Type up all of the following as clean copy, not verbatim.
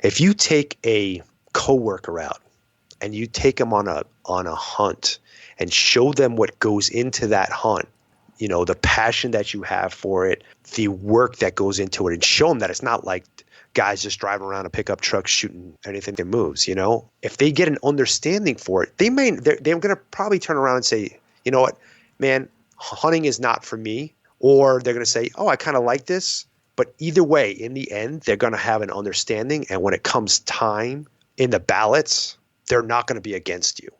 If you take a coworker out and you take them on a hunt and show them what goes into that hunt, the passion that you have for it, the work that goes into it, and show them that it's not like guys just driving around a pickup truck shooting anything that moves. If they get an understanding for it, they're going to probably turn around and say, you know what, man, hunting is not for me. Or they're going to say, oh, I kind of like this. But either way, in the end, they're going to have an understanding. And when it comes time in the ballots, they're not going to be against you.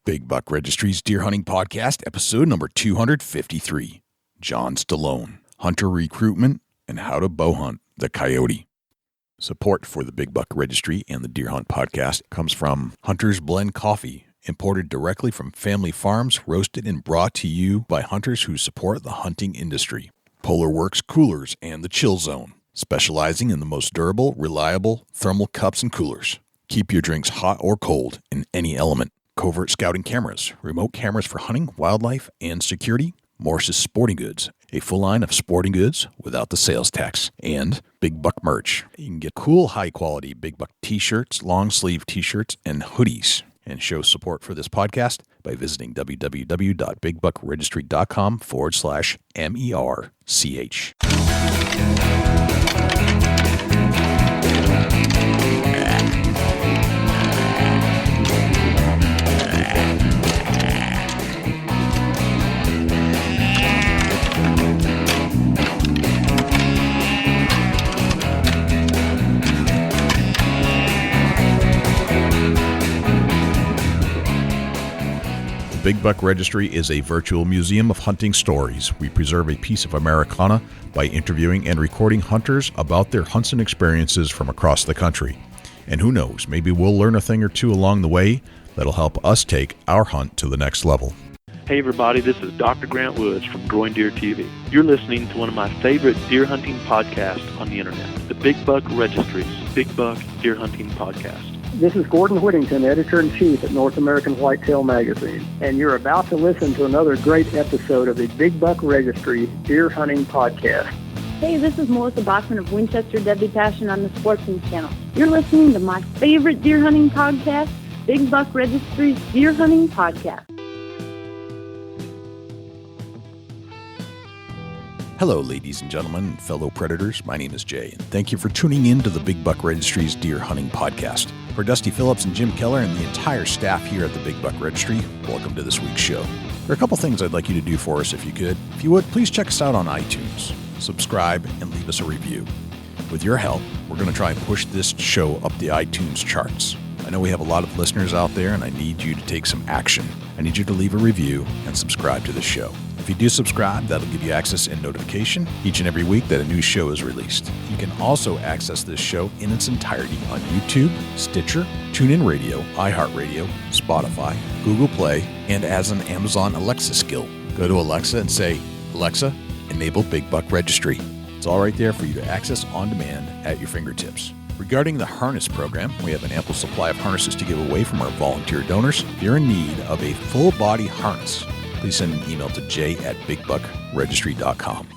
Big Buck Registry's Deer Hunting Podcast, episode number 253. John Stallone, Hunter Recruitment, and How to Bow Hunt the Coyote. Support for the Big Buck Registry and the Deer Hunt Podcast comes from Hunter's Blend Coffee, imported directly from family farms, roasted and brought to you by hunters who support the hunting industry. Polar Works Coolers and the Chill Zone, specializing in the most durable, reliable thermal cups and coolers. Keep your drinks hot or cold in any element. Covert Scouting Cameras, remote cameras for hunting, wildlife, and security. Morse's Sporting Goods, a full line of sporting goods without the sales tax. And Big Buck Merch. You can get cool, high-quality Big Buck t-shirts, long-sleeve t-shirts, and hoodies. And show support for this podcast by visiting www.bigbuckregistry.com/MERCH. Big Buck Registry is a virtual museum of hunting stories. We preserve a piece of Americana by interviewing and recording hunters about their hunts and experiences from across the country. And who knows, maybe we'll learn a thing or two along the way that'll help us take our hunt to the next level. Hey everybody, this is Dr. Grant Woods from Growing Deer TV. You're listening to one of my favorite deer hunting podcasts on the internet, the Big Buck Registry's Big Buck Deer Hunting Podcast. This is Gordon Whittington, Editor-in-Chief at North American Whitetail Magazine, and you're about to listen to another great episode of the Big Buck Registry Deer Hunting Podcast. Hey, this is Melissa Bachman of Winchester Deadly Passion on the Sportsman Channel. You're listening to my favorite deer hunting podcast, Big Buck Registry's Deer Hunting Podcast. Hello, ladies and gentlemen, and fellow predators. My name is Jay, and thank you for tuning in to the Big Buck Registry's Deer Hunting Podcast. For Dusty Phillips and Jim Keller and the entire staff here at the Big Buck Registry, welcome to this week's show. There are a couple things I'd like you to do for us if you could. If you would, please check us out on iTunes, subscribe, and leave us a review. With your help, we're going to try and push this show up the iTunes charts. I know we have a lot of listeners out there, and I need you to take some action. I need you to leave a review and subscribe to the show. If you do subscribe, that'll give you access and notification each and every week that a new show is released. You can also access this show in its entirety on YouTube, Stitcher, TuneIn Radio, iHeartRadio, Spotify, Google Play, and as an Amazon Alexa skill. Go to Alexa and say, Alexa, enable Big Buck Registry. It's all right there for you to access on demand at your fingertips. Regarding the harness program, we have an ample supply of harnesses to give away from our volunteer donors. If you're in need of a full-body harness, please send an email to j@bigbuckregistry.com.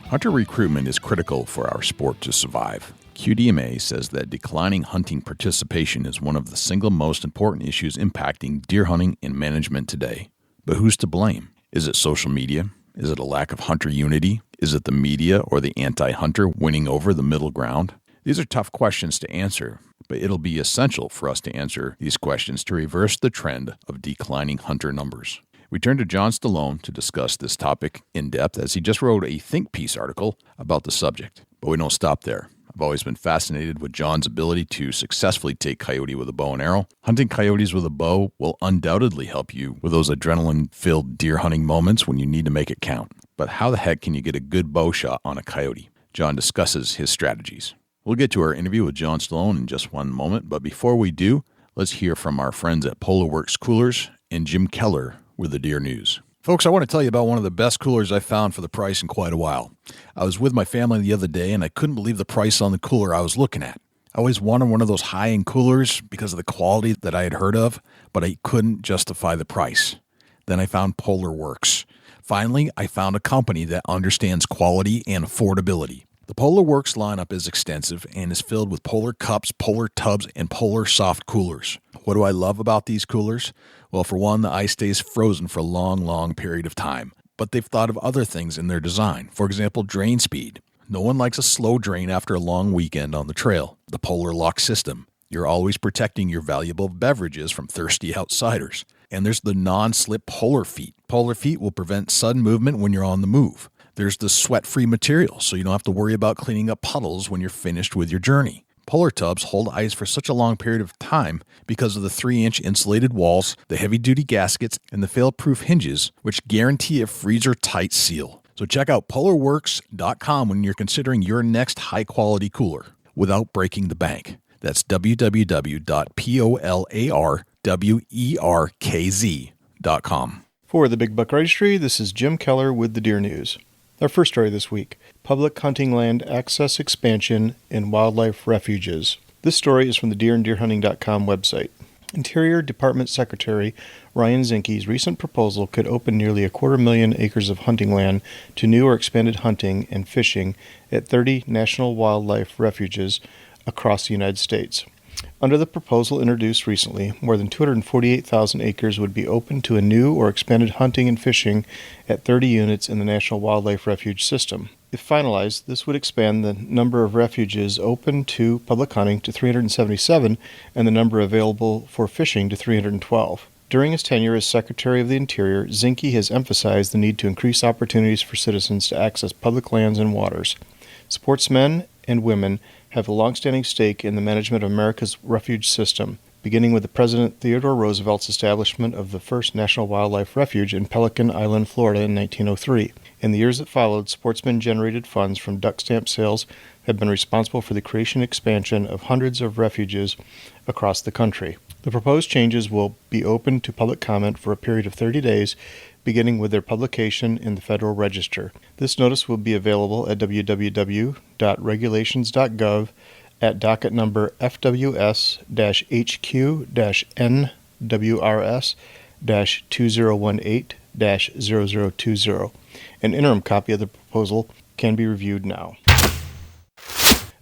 Hunter recruitment is critical for our sport to survive. QDMA says that declining hunting participation is one of the single most important issues impacting deer hunting and management today. But who's to blame? Is it social media? Is it a lack of hunter unity? Is it the media or the anti-hunter winning over the middle ground? These are tough questions to answer, but it'll be essential for us to answer these questions to reverse the trend of declining hunter numbers. We turn to John Stallone to discuss this topic in depth as he just wrote a think piece article about the subject. But we don't stop there. I've always been fascinated with John's ability to successfully take coyote with a bow and arrow. Hunting coyotes with a bow will undoubtedly help you with those adrenaline-filled deer hunting moments when you need to make it count. But how the heck can you get a good bow shot on a coyote? John discusses his strategies. We'll get to our interview with John Stallone in just one moment, but before we do, let's hear from our friends at Polar Works Coolers and Jim Keller with the Deer News. Folks, I want to tell you about one of the best coolers I've found for the price in quite a while. I was with my family the other day, and I couldn't believe the price on the cooler I was looking at. I always wanted one of those high-end coolers because of the quality that I had heard of, but I couldn't justify the price. Then I found Polar Works. Finally, I found a company that understands quality and affordability. The Polar Works lineup is extensive and is filled with Polar cups, Polar tubs, and Polar soft coolers. What do I love about these coolers? Well, for one, the ice stays frozen for a long, long period of time. But they've thought of other things in their design. For example, drain speed. No one likes a slow drain after a long weekend on the trail. The Polar Lock system. You're always protecting your valuable beverages from thirsty outsiders. And there's the non-slip Polar Feet. Polar Feet will prevent sudden movement when you're on the move. There's the sweat-free material, so you don't have to worry about cleaning up puddles when you're finished with your journey. Polar tubs hold ice for such a long period of time because of the 3-inch insulated walls, the heavy-duty gaskets, and the fail-proof hinges, which guarantee a freezer-tight seal. So check out polarworks.com when you're considering your next high-quality cooler without breaking the bank. That's www.polarwerkz.com. For the Big Buck Registry, this is Jim Keller with the Deer News. Our first story this week, public hunting land access expansion in wildlife refuges. This story is from the deeranddeerhunting.com website. Interior Department Secretary Ryan Zinke's recent proposal could open nearly 250,000 acres of hunting land to new or expanded hunting and fishing at 30 national wildlife refuges across the United States. Under the proposal introduced recently, more than 248,000 acres would be open to a new or expanded hunting and fishing at 30 units in the National Wildlife Refuge system. If finalized, this would expand the number of refuges open to public hunting to 377 and the number available for fishing to 312. During his tenure as Secretary of the Interior, Zinke has emphasized the need to increase opportunities for citizens to access public lands and waters. Sportsmen and women have a long-standing stake in the management of America's refuge system, beginning with the President Theodore Roosevelt's establishment of the first National Wildlife Refuge in Pelican Island, Florida in 1903. In the years that followed, sportsmen-generated funds from duck stamp sales have been responsible for the creation and expansion of hundreds of refuges across the country. The proposed changes will be open to public comment for a period of 30 days, beginning with their publication in the Federal Register. This notice will be available at www.regulations.gov at docket number FWS-HQ-NWRS-2018-0020. An interim copy of the proposal can be reviewed now.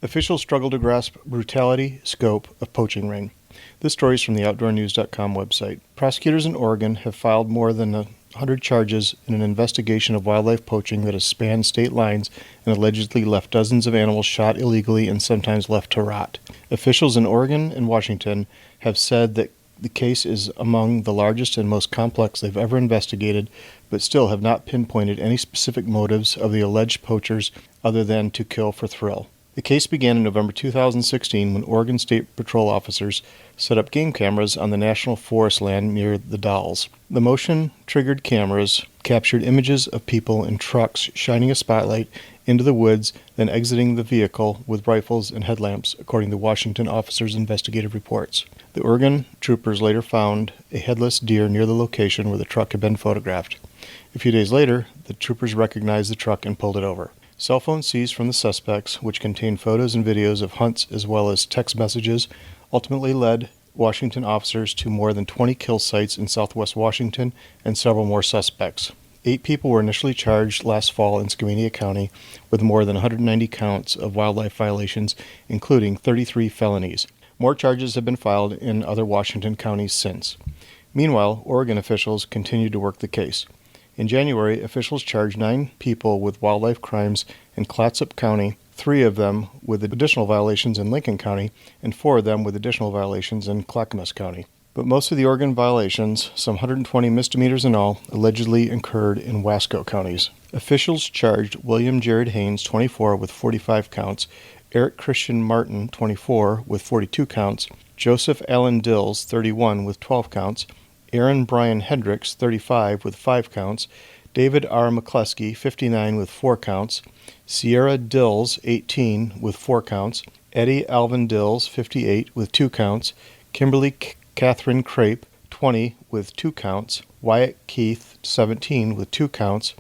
Officials struggle to grasp brutality scope of poaching ring. This story is from the OutdoorNews.com website. Prosecutors in Oregon have filed more than 100 charges in an investigation of wildlife poaching that has spanned state lines and allegedly left dozens of animals shot illegally and sometimes left to rot. Officials in Oregon and Washington have said that the case is among the largest and most complex they've ever investigated, but still have not pinpointed any specific motives of the alleged poachers other than to kill for thrill. The case began in November 2016 when Oregon State Patrol officers set up game cameras on the national forest land near the Dalles. The motion-triggered cameras captured images of people in trucks shining a spotlight into the woods, then exiting the vehicle with rifles and headlamps, according to Washington officers' investigative reports. The Oregon troopers later found a headless deer near the location where the truck had been photographed. A few days later, the troopers recognized the truck and pulled it over. Cell phones seized from the suspects, which contained photos and videos of hunts as well as text messages, ultimately led Washington officers to more than 20 kill sites in southwest Washington and several more suspects. 8 people were initially charged last fall in Skamania County with more than 190 counts of wildlife violations, including 33 felonies. More charges have been filed in other Washington counties since. Meanwhile, Oregon officials continue to work the case. In January, officials charged 9 people with wildlife crimes in Clatsop County, 3 of them with additional violations in Lincoln County, and 4 of them with additional violations in Clackamas County. But most of the Oregon violations, some 120 misdemeanors in all, allegedly occurred in Wasco counties. Officials charged William Jared Haynes, 24, with 45 counts, Eric Christian Martin, 24, with 42 counts, Joseph Allen Dills, 31, with 12 counts, Aaron Brian Hendricks, 35, with 5 counts, David R. McCluskey, 59, with 4 counts, Sierra Dills, 18, with 4 counts, Eddie Alvin Dills, 58, with 2 counts, Kimberly Catherine Crape, 20, with 2 counts, Wyatt Keith, 17, with 2 counts,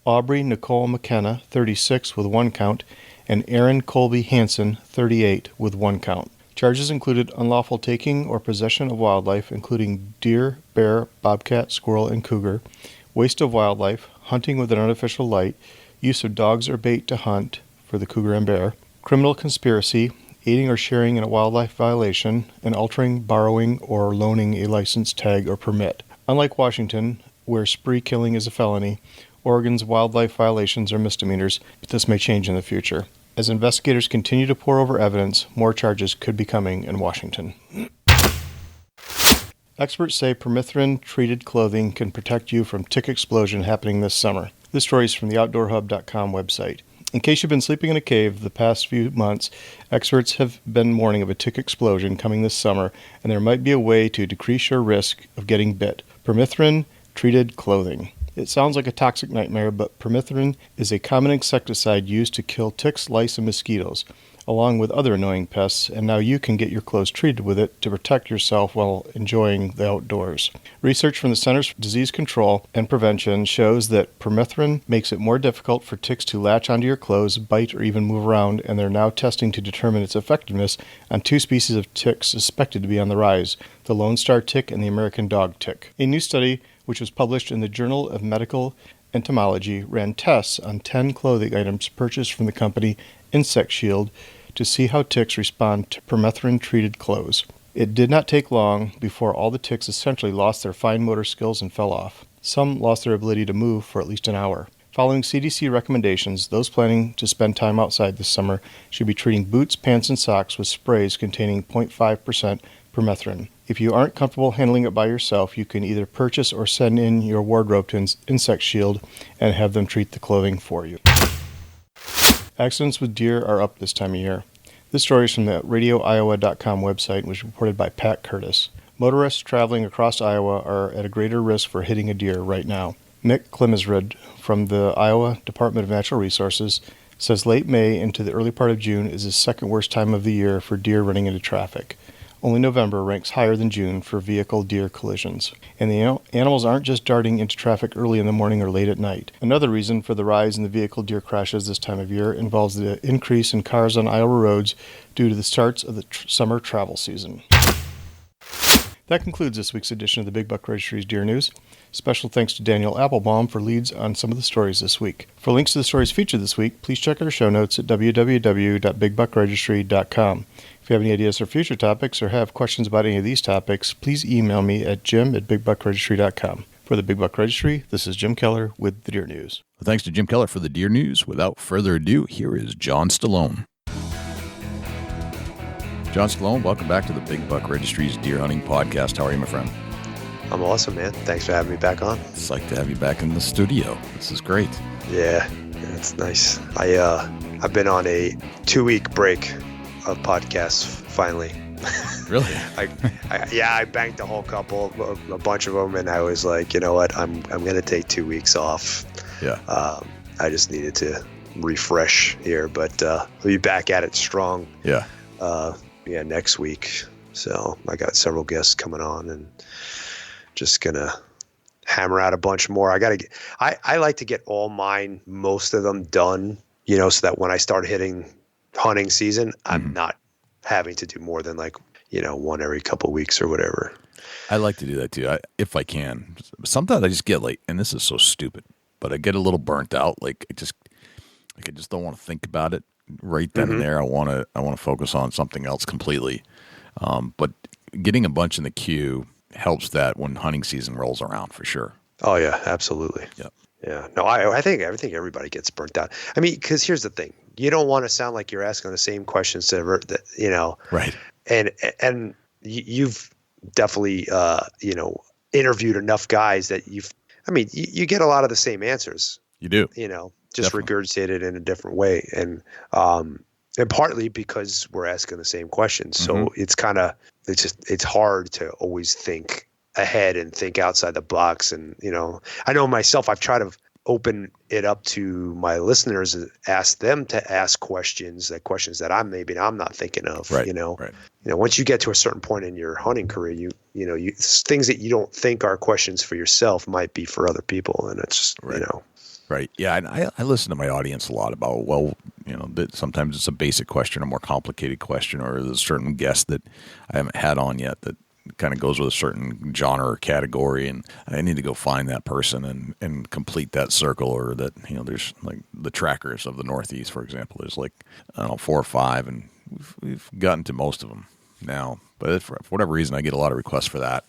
Aubrey Nicole McKenna, 36, with 1 count, and Aaron Colby Hansen, 38, with 1 count. Charges included unlawful taking or possession of wildlife, including deer, bear, bobcat, squirrel, and cougar, waste of wildlife, hunting with an artificial light, use of dogs or bait to hunt for for the cougar and bear, criminal conspiracy, aiding or sharing in a wildlife violation, and altering, borrowing, or loaning a license, tag, or permit. Unlike Washington, where spree killing is a felony, Oregon's wildlife violations are misdemeanors, but this may change in the future. As investigators continue to pore over evidence, more charges could be coming in Washington. Experts say permethrin-treated clothing can protect you from tick explosion happening this summer. This story is from the OutdoorHub.com website. In case you've been sleeping in a cave the past few months, experts have been warning of a tick explosion coming this summer, and there might be a way to decrease your risk of getting bit. Permethrin-treated clothing. It sounds like a toxic nightmare, but permethrin is a common insecticide used to kill ticks, lice, and mosquitoes, along with other annoying pests, and now you can get your clothes treated with it to protect yourself while enjoying the outdoors. Research from the Centers for Disease Control and Prevention shows that permethrin makes it more difficult for ticks to latch onto your clothes, bite, or even move around, and they're now testing to determine its effectiveness on 2 species of ticks suspected to be on the rise, the Lone Star tick and the American dog tick. A new study, which was published in the Journal of Medical Entomology, ran tests on 10 clothing items purchased from the company Insect Shield to see how ticks respond to permethrin-treated clothes. It did not take long before all the ticks essentially lost their fine motor skills and fell off. Some lost their ability to move for at least an hour. Following CDC recommendations, those planning to spend time outside this summer should be treating boots, pants, and socks with sprays containing 0.5% permethrin. If you aren't comfortable handling it by yourself, you can either purchase or send in your wardrobe to Insect Shield and have them treat the clothing for you. Accidents with deer are up this time of year. This story is from the RadioIowa.com website and was reported by Pat Curtis. Motorists traveling across Iowa are at a greater risk for hitting a deer right now. Mick Klimesrud from the Iowa Department of Natural Resources says late May into the early part of June is the second worst time of the year for deer running into traffic. Only November ranks higher than June for vehicle-deer collisions. And the animals aren't just darting into traffic early in the morning or late at night. Another reason for the rise in the vehicle-deer crashes this time of year involves the increase in cars on Iowa roads due to the starts of the summer travel season. That concludes this week's edition of the Big Buck Registry's Deer News. Special thanks to Daniel Applebaum for leads on some of the stories this week. For links to the stories featured this week, please check our show notes at www.bigbuckregistry.com. If you have any ideas for future topics or have questions about any of these topics, please email me at jim@bigbuckregistry.com. For the Big Buck Registry, this is Jim Keller with the Deer News. Well, thanks to Jim Keller for the Deer News. Without further ado, here is John Stallone. John Stallone, welcome back to the Big Buck Registry's Deer Hunting Podcast. How are you, my friend? I'm awesome, man. Thanks for having me back on. It's like to have you back in the studio. This is great. Yeah, it's nice. I've been on a 2-week break of podcasts finally. Really? I banked a whole couple, a bunch of them, and I was like, you know what, I'm gonna take 2 weeks off. Yeah. I just needed to refresh here, but we'll be back at it strong. Yeah. Next week. So I got several guests coming on, and just gonna hammer out a bunch more. I like to get all mine, most of them done, so that when I start hitting hunting season, I'm not having to do more than one every couple of weeks or whatever. I like to do that too, if I can. Sometimes I just get and this is so stupid, but I get a little burnt out. I just don't want to think about it right then and there. I want to focus on something else completely. But getting a bunch in the queue helps that when hunting season rolls around, for sure. Oh yeah, absolutely. Yep. Yeah. No, I think everybody gets burnt out. I mean, because here's the thing: you don't want to sound like you're asking the same questions to, right. And you've definitely, interviewed enough guys that you get a lot of the same answers. You do. Just regurgitated in a different way. And partly because we're asking the same questions. So it's hard to always think ahead and think outside the box. And, I know myself, I've tried to open it up to my listeners and ask them to ask questions that I'm not thinking of. Right. Right. Once you get to a certain point in your hunting career, you things that you don't think are questions for yourself might be for other people. And it's just, Right. Yeah. And I listen to my audience a lot about, that sometimes it's a basic question, a more complicated question, or there's a certain guest that I haven't had on yet that kind of goes with a certain genre or category, and I need to go find that person and complete that circle, or that, there's like the trackers of the Northeast, for example. There's like, I don't know, 4 or 5, and we've gotten to most of them now. But for whatever reason, I get a lot of requests for that.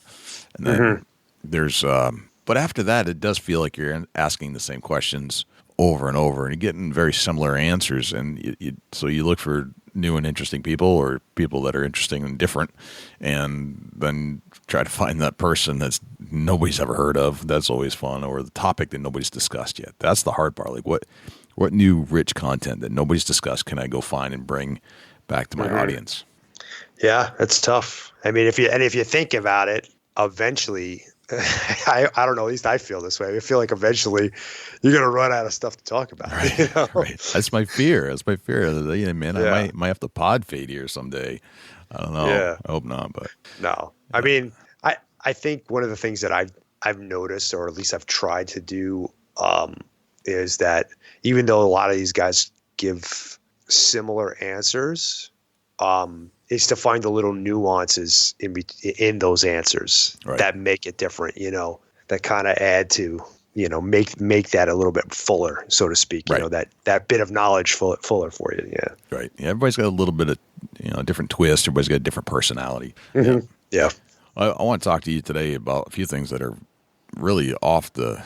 And then there's, but after that, it does feel like you're asking the same questions over and over, and you're getting very similar answers. And so you look for new and interesting people, or people that are interesting and different, and then try to find that person that's nobody's ever heard of. That's always fun. Or the topic that nobody's discussed yet. That's the hard part. Like what new rich content that nobody's discussed can I go find and bring back to my audience? Yeah, it's tough. I mean, if you think about it, eventually, I don't know, at least I feel this way. I feel like eventually you're going to run out of stuff to talk about. Right, right. That's my fear. Man, I might have to pod fade here someday. I don't know. Yeah. I hope not, but no. I mean, I think one of the things that I've noticed, or at least I've tried to do, is that even though a lot of these guys give similar answers, is to find the little nuances in those answers that make it different, that kind of add to, make that a little bit fuller, so to speak, that bit of knowledge fuller for you. Yeah. Right. Yeah, everybody's got a little bit of, a different twist. Everybody's got a different personality. Mm-hmm. Yeah. I want to talk to you today about a few things that are really off the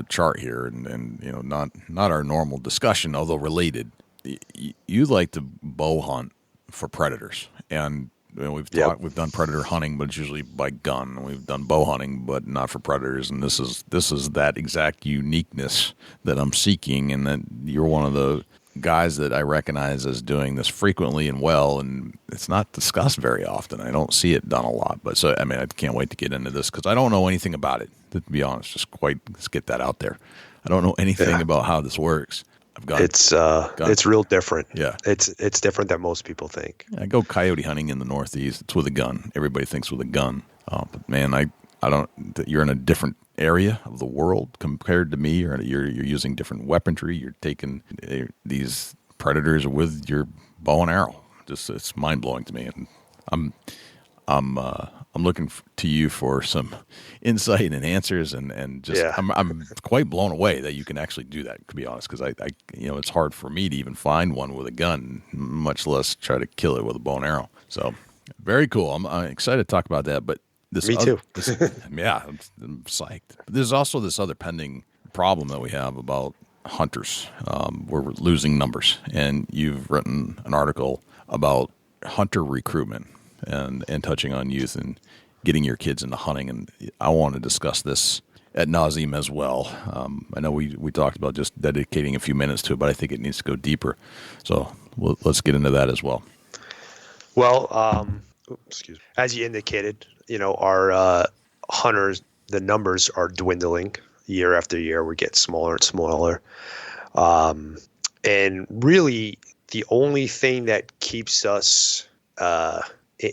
chart here, and not our normal discussion, although related. You like to bow hunt for predators, and we've done predator hunting, but it's usually by gun. We've done bow hunting, but not for predators, and this is that exact uniqueness that I'm seeking, and that you're one of the guys that I recognize as doing this frequently and well, and it's not discussed very often. I don't see it done a lot, but I can't wait to get into this, because I don't know anything about it, to be honest. Let's get that out there. I don't know anything about how this works. It's real different. Yeah. It's different than most people think. I go coyote hunting in the Northeast. It's with a gun. Everybody thinks with a gun. But man, I don't, you're in a different area of the world compared to me, or you're using different weaponry. You're taking these predators with your bow and arrow. It's mind blowing to me. And I'm looking to you for some insight and answers, and just I'm quite blown away that you can actually do that, to be honest, because I it's hard for me to even find one with a gun, much less try to kill it with a bow and arrow. So very cool. I'm excited to talk about that. But me too. I'm psyched. There's also this other pending problem that we have about hunters. We're losing numbers, and you've written an article about hunter recruitment and touching on youth and getting your kids into hunting. And I want to discuss this ad nauseum as well. I know we talked about just dedicating a few minutes to it, but I think it needs to go deeper. So let's get into that as well. Well, excuse me. As you indicated, our hunters, the numbers are dwindling year after year. We get smaller and smaller. And really the only thing that keeps us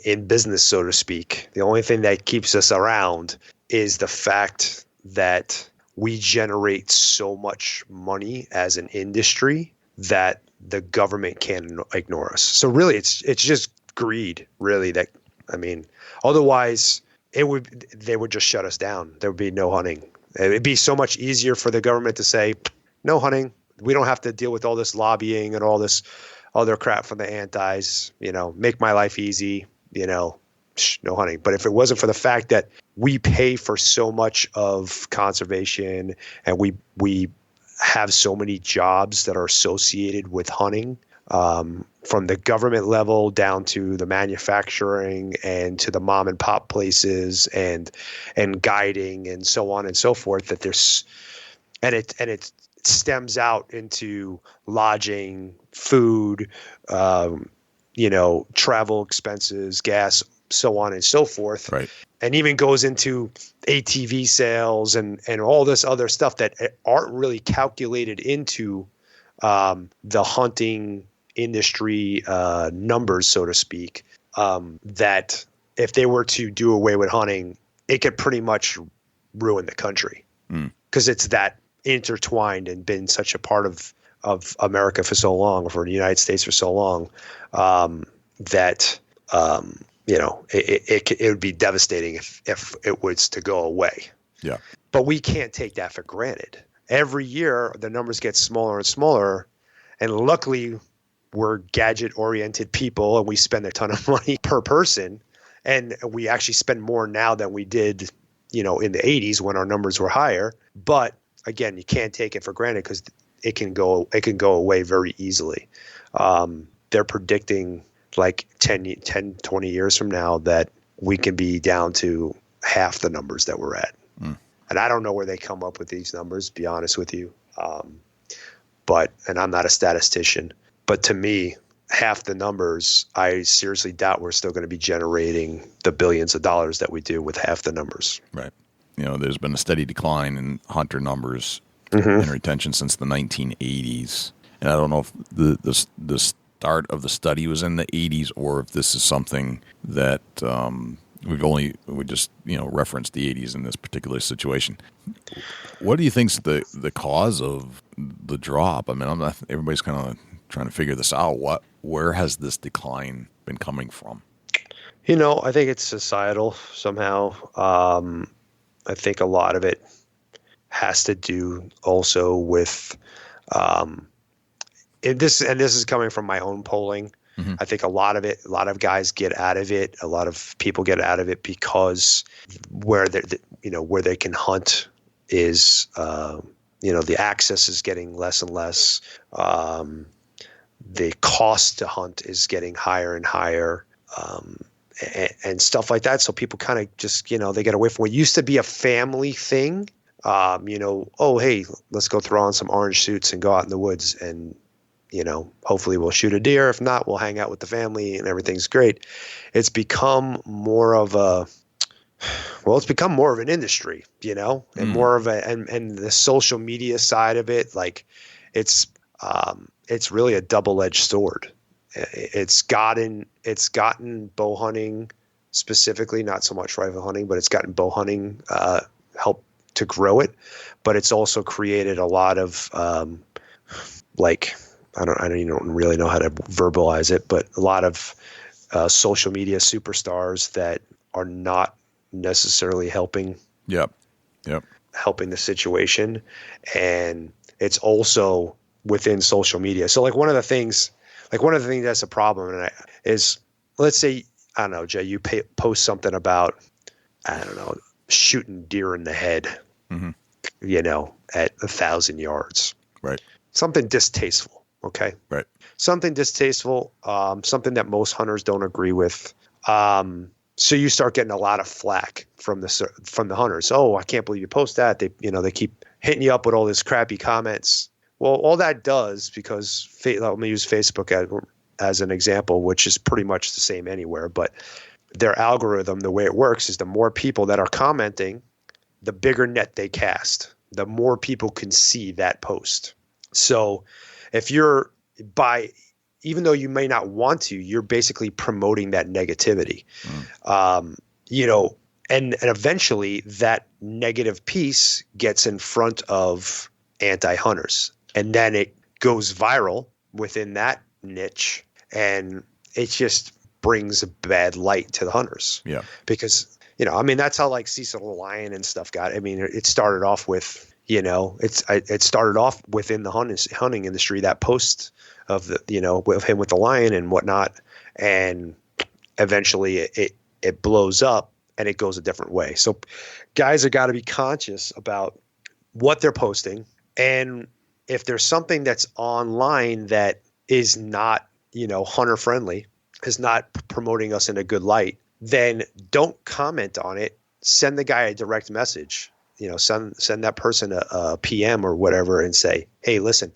in business, so to speak, the only thing that keeps us around is the fact that we generate so much money as an industry that the government can't ignore us. So really, it's just greed, really. Otherwise they would just shut us down. There would be no hunting. It'd be so much easier for the government to say, no hunting. We don't have to deal with all this lobbying and all this other crap from the antis, make my life easy, no hunting. But if it wasn't for the fact that we pay for so much of conservation, and we have so many jobs that are associated with hunting, from the government level down to the manufacturing and to the mom and pop places and guiding and so on and so forth, that it stems out into lodging, food, travel expenses, gas, so on and so forth. Right. And even goes into ATV sales and all this other stuff that aren't really calculated into the hunting industry numbers, so to speak, that if they were to do away with hunting, it could pretty much ruin the country, because it's that intertwined and been such a part of America for so long, for the United States for so long, that it would be devastating if it was to go away. Yeah. But we can't take that for granted. Every year, the numbers get smaller and smaller. And luckily, we're gadget-oriented people, and we spend a ton of money per person. And we actually spend more now than we did, in the 80s when our numbers were higher. But again, you can't take it for granted because it can go away very easily. They're predicting like 10, 20 years from now that we can be down to half the numbers that we're at. And I don't know where they come up with these numbers, to be honest with you. And I'm not a statistician, but to me, half the numbers, I seriously doubt we're still going to be generating the billions of dollars that we do with half the numbers. Right. There's been a steady decline in hunter numbers and retention since the 1980s. And I don't know if the start of the study was in the 80s or if this is something that we just referenced the 80s in this particular situation. What do you think's the cause of the drop? I mean, everybody's kind of trying to figure this out. Where has this decline been coming from? I think it's societal somehow. I think a lot of it has to do also with this is coming from my own polling. Mm-hmm. I think a lot of guys get out of it. A lot of people get out of it because where they can hunt is, the access is getting less and less. The cost to hunt is getting higher and higher, and stuff like that. So people kind of just, they get away from what used to be a family thing. Oh, hey, let's go throw on some orange suits and go out in the woods and, hopefully we'll shoot a deer. If not, we'll hang out with the family and everything's great. It's become more of an industry, and more of and the social media side of it, like it's really a double-edged sword. It's gotten bow hunting specifically, not so much rifle hunting, but it's gotten bow hunting help to grow it. But it's also created a lot of I don't even really know how to verbalize it, but a lot of social media superstars that are not necessarily helping. Yep. Helping the situation, and it's also within social media. So one of the things that's a problem is, let's say, I don't know, Jay, you post something about, I don't know, shooting deer in the head, at 1,000 yards. Right. Something distasteful. Okay. Right. Something distasteful, something that most hunters don't agree with. So you start getting a lot of flack from the hunters. Oh, I can't believe you post that. They keep hitting you up with all this crappy comments. Well, all that does, because let me use Facebook as an example, which is pretty much the same anywhere, but their algorithm, the way it works is the more people that are commenting, the bigger net they cast, the more people can see that post. So if even though you may not want to, you're basically promoting that negativity. And eventually that negative piece gets in front of anti-hunters, and then it goes viral within that niche, and it just brings a bad light to the hunters. Yeah. Because, that's how Cecil the Lion and stuff got. It started off with, it started off within the hunting industry, that post of with him with the lion and whatnot, and eventually it blows up and it goes a different way. So guys have got to be conscious about what they're posting, and if there's something that's online that is not, hunter friendly, is not promoting us in a good light, then don't comment on it. Send the guy a direct message. Send that person a PM or whatever and say, hey, listen,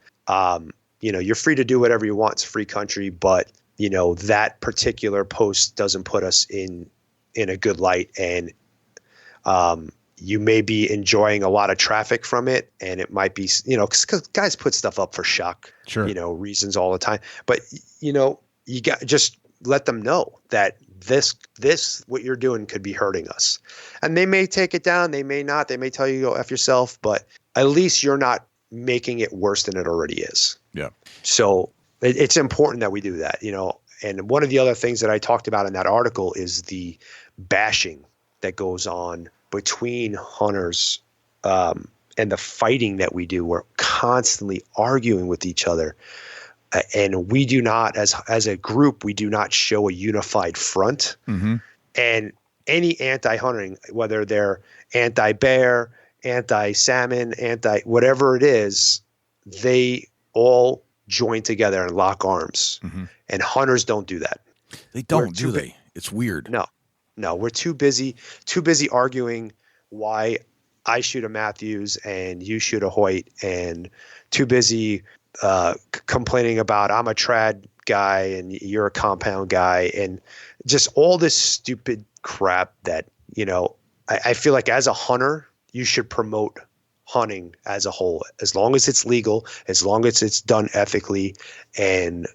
you're free to do whatever you want. It's a free country, but that particular post doesn't put us in a good light, and you may be enjoying a lot of traffic from it, and it might be, because guys put stuff up for shock, reasons all the time. But you got just let them know that this what you're doing could be hurting us, and they may take it down, they may not, they may tell you go F yourself, but at least you're not making it worse than it already is. Yeah. So it's important that we do that. And one of the other things that I talked about in that article is the bashing that goes on between hunters and the fighting that we do. We're constantly arguing with each other. And we do not, as a group, we do not show a unified front. Mm-hmm. And any anti-hunting, whether they're anti-bear, anti-salmon, whatever it is, they all join together and lock arms. Mm-hmm. And hunters don't do that. They don't, do they? It's weird. No, we're too busy arguing why I shoot a Matthews and you shoot a Hoyt, and too busy complaining about I'm a trad guy and you're a compound guy, and just all this stupid crap that, I feel like as a hunter, you should promote hunting as a whole, as long as it's legal, as long as it's done ethically and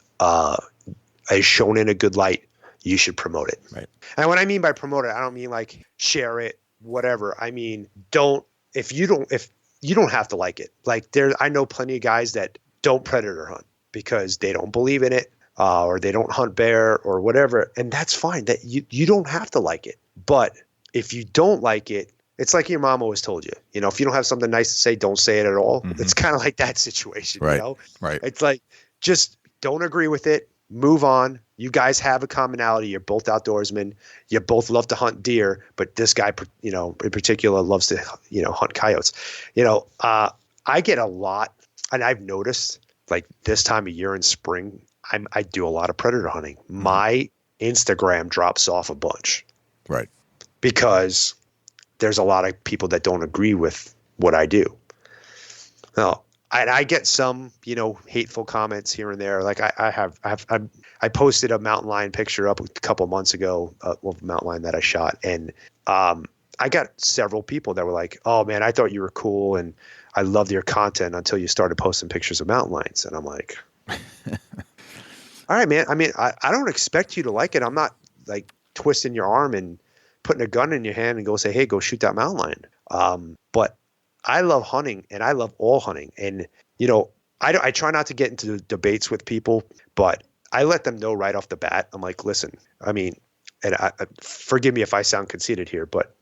is shown in a good light, you should promote it. Right. And what I mean by promote it, I don't mean like share it, whatever. I mean, if you don't have to like it. Like I know plenty of guys that don't predator hunt because they don't believe in it, or they don't hunt bear or whatever. And that's fine. That you don't have to like it. But if you don't like it, it's like your mom always told you, if you don't have something nice to say, don't say it at all. Mm-hmm. It's kind of like that situation, right. Right. It's like, just don't agree with it. Move on. You guys have a commonality. You're both outdoorsmen. You both love to hunt deer, but this guy, in particular, loves to, hunt coyotes. I get a lot, and I've noticed, like this time of year in spring, I do a lot of predator hunting. My Instagram drops off a bunch, right? Because there's a lot of people that don't agree with what I do. Now, I get some, hateful comments here and there. Like I posted a mountain lion picture up a couple months ago of a mountain lion that I shot. And I got several people that were like, oh man, I thought you were cool. And I loved your content until you started posting pictures of mountain lions. And I'm like, all right, man. I mean, I don't expect you to like it. I'm not like twisting your arm and putting a gun in your hand and go say, hey, go shoot that mountain lion. But I love hunting and I love all hunting. And, I try not to get into debates with people, but I let them know right off the bat. I'm like, listen, I mean, and forgive me if I sound conceited here, but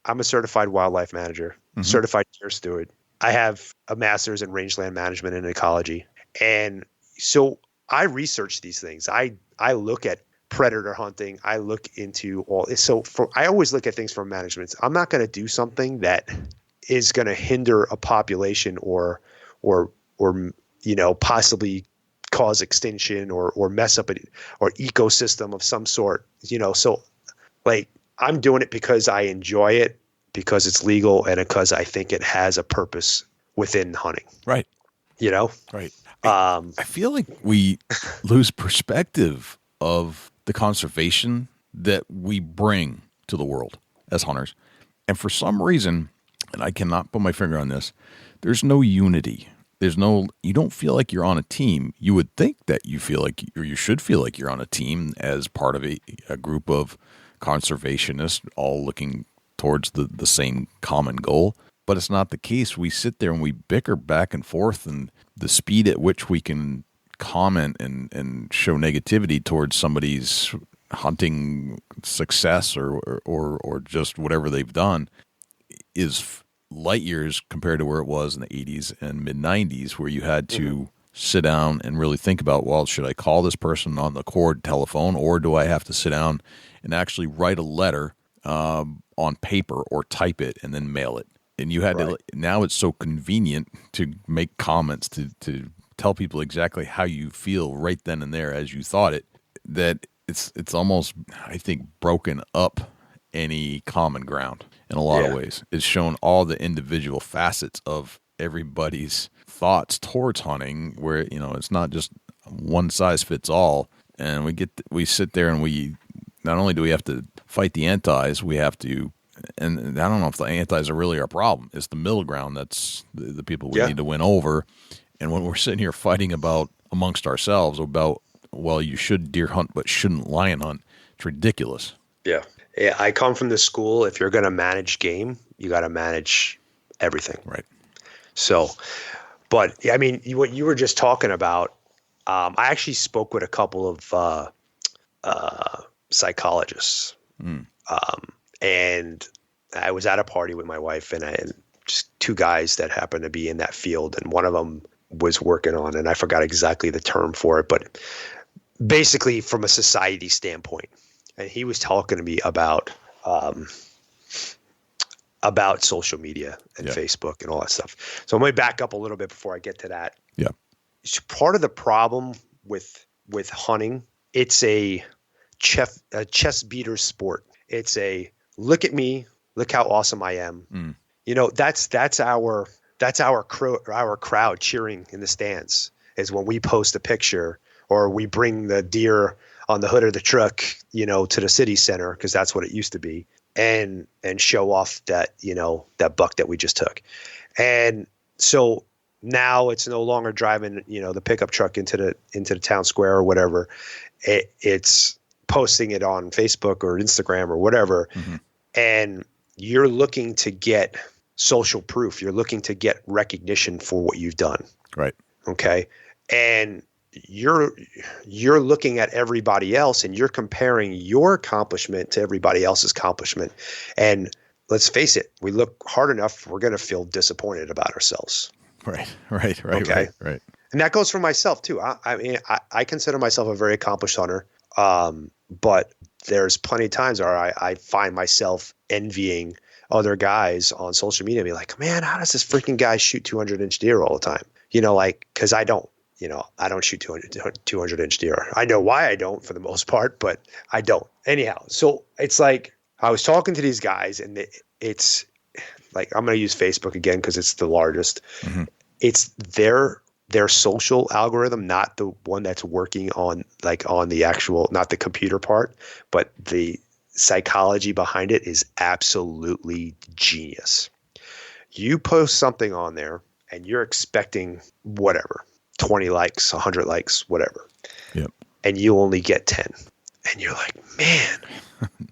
I'm a certified wildlife manager, mm-hmm. certified deer steward. I have a master's in rangeland management and ecology. And so I research these things. I look at predator hunting. I look into all this. So I always look at things from management. I'm not going to do something that is going to hinder a population or possibly cause extinction or mess up or ecosystem of some sort. So like I'm doing it because I enjoy it, because it's legal, and because I think it has a purpose within hunting. Right. Right. I feel like we lose perspective of the conservation that we bring to the world as hunters. And for some reason, and I cannot put my finger on this, there's no unity. You don't feel like you're on a team. You would think that you feel like, or you should feel like you're on a team as part of a group of conservationists all looking towards the same common goal. But it's not the case. We sit there and we bicker back and forth, and the speed at which we can comment and show negativity towards somebody's hunting success or just whatever they've done is light years compared to where it was in the 80s and mid-90s, where you had to sit down and really think about, well, should I call this person on the cord telephone, or do I have to sit down and actually write a letter on paper or type it and then mail it? And you had to, now it's so convenient to make comments to tell people exactly how you feel right then and there as you thought it, that it's almost, I think, broken up any common ground in a lot of ways. It's shown all the individual facets of everybody's thoughts towards hunting, where, it's not just one size fits all. And we sit there and we, not only do we have to fight the antis, we have to, and I don't know if the antis are really our problem. It's the middle ground that's the people we need to win over. And when we're sitting here fighting amongst ourselves about, well, you should deer hunt but shouldn't lion hunt, it's ridiculous. Yeah, I come from the school, if you're going to manage game, you got to manage everything. Right. So, but I mean, what you were just talking about, I actually spoke with a couple of psychologists. And I was at a party with my wife and just two guys that happened to be in that field. And one of them was working on, and I forgot exactly the term for it, but basically from a society standpoint. And he was talking to me about social media and Facebook and all that stuff. So I'm going to back up a little bit before I get to that. Yeah. Part of the problem with hunting, it's a chest beater sport. It's a look at me, look how awesome I am. You know, that's our crowd cheering in the stands is when we post a picture or we bring the deer on the hood of the truck, you know, to the city center, because that's what it used to be, and show off that, you know, that buck that we just took. And so now it's no longer driving, you know, the pickup truck into the town square or whatever. It's posting it on Facebook or Instagram or whatever. And you're looking to get social proof. You're looking to get recognition for what you've done. Right. Okay. And you're looking at everybody else and you're comparing your accomplishment to everybody else's accomplishment. And let's face it, we look hard enough, we're going to feel disappointed about ourselves. Right. Okay. Right. And that goes for myself too. I mean, I consider myself a very accomplished hunter. But there's plenty of times where I find myself envying other guys on social media and be like, man, how does this freaking guy shoot 200-inch deer all the time? You know, like, cause I don't shoot 200-inch deer. I know why I don't for the most part, but I don't. Anyhow, so it's like I was talking to these guys and it's like, I'm going to use Facebook again because it's the largest. It's their social algorithm, not the one that's working on the actual, not the computer part, but the psychology behind it is absolutely genius. You post something on there and you're expecting whatever, 20 likes, 100 likes, whatever. Yep. And you only get 10. And you're like, man,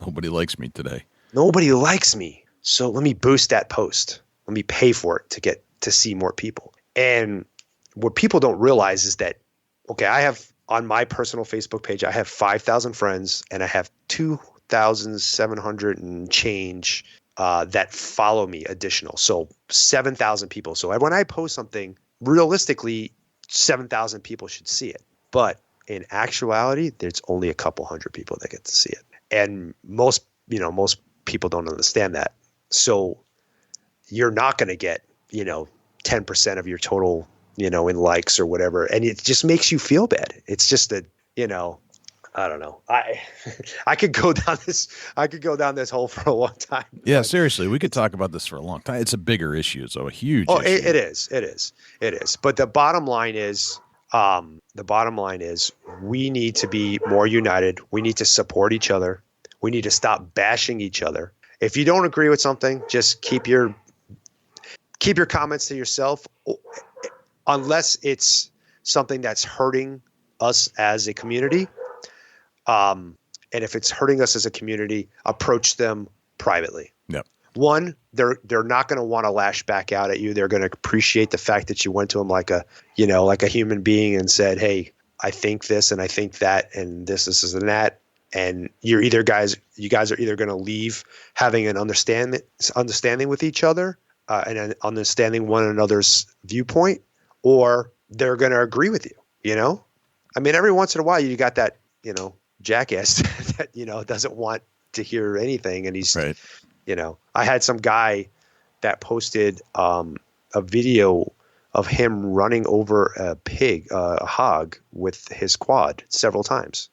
nobody likes me today. Nobody likes me. So let me boost that post. Let me pay for it to see more people. And what people don't realize is that, okay, I have on my personal Facebook page, I have 5,000 friends and I have 2,700 and change that follow me additional. So 7,000 people. So when I post something, realistically, 7,000 people should see it. But in actuality, there's only a couple hundred people that get to see it. And most people don't understand that. So you're not going to get, 10% of your total, in likes or whatever. And it just makes you feel bad. It's just that, I don't know. I could go down this hole for a long time. Yeah, seriously, we could talk about this for a long time. It's a bigger issue. It's a huge issue. It is. But the bottom line is, we need to be more united. We need to support each other. We need to stop bashing each other. If you don't agree with something, just keep your comments to yourself, unless it's something that's hurting us as a community. And if it's hurting us as a community, approach them privately. Yep. One, they're not going to want to lash back out at you. They're going to appreciate the fact that you went to them like a human being and said, hey, I think this and I think that and this and that. And you guys are either going to leave having an understanding with each other and an understanding one another's viewpoint, or they're going to agree with you. I mean, every once in a while you got that, jackass that, doesn't want to hear anything. And he's, right. I had some guy that posted a video of him running over a hog with his quad several times.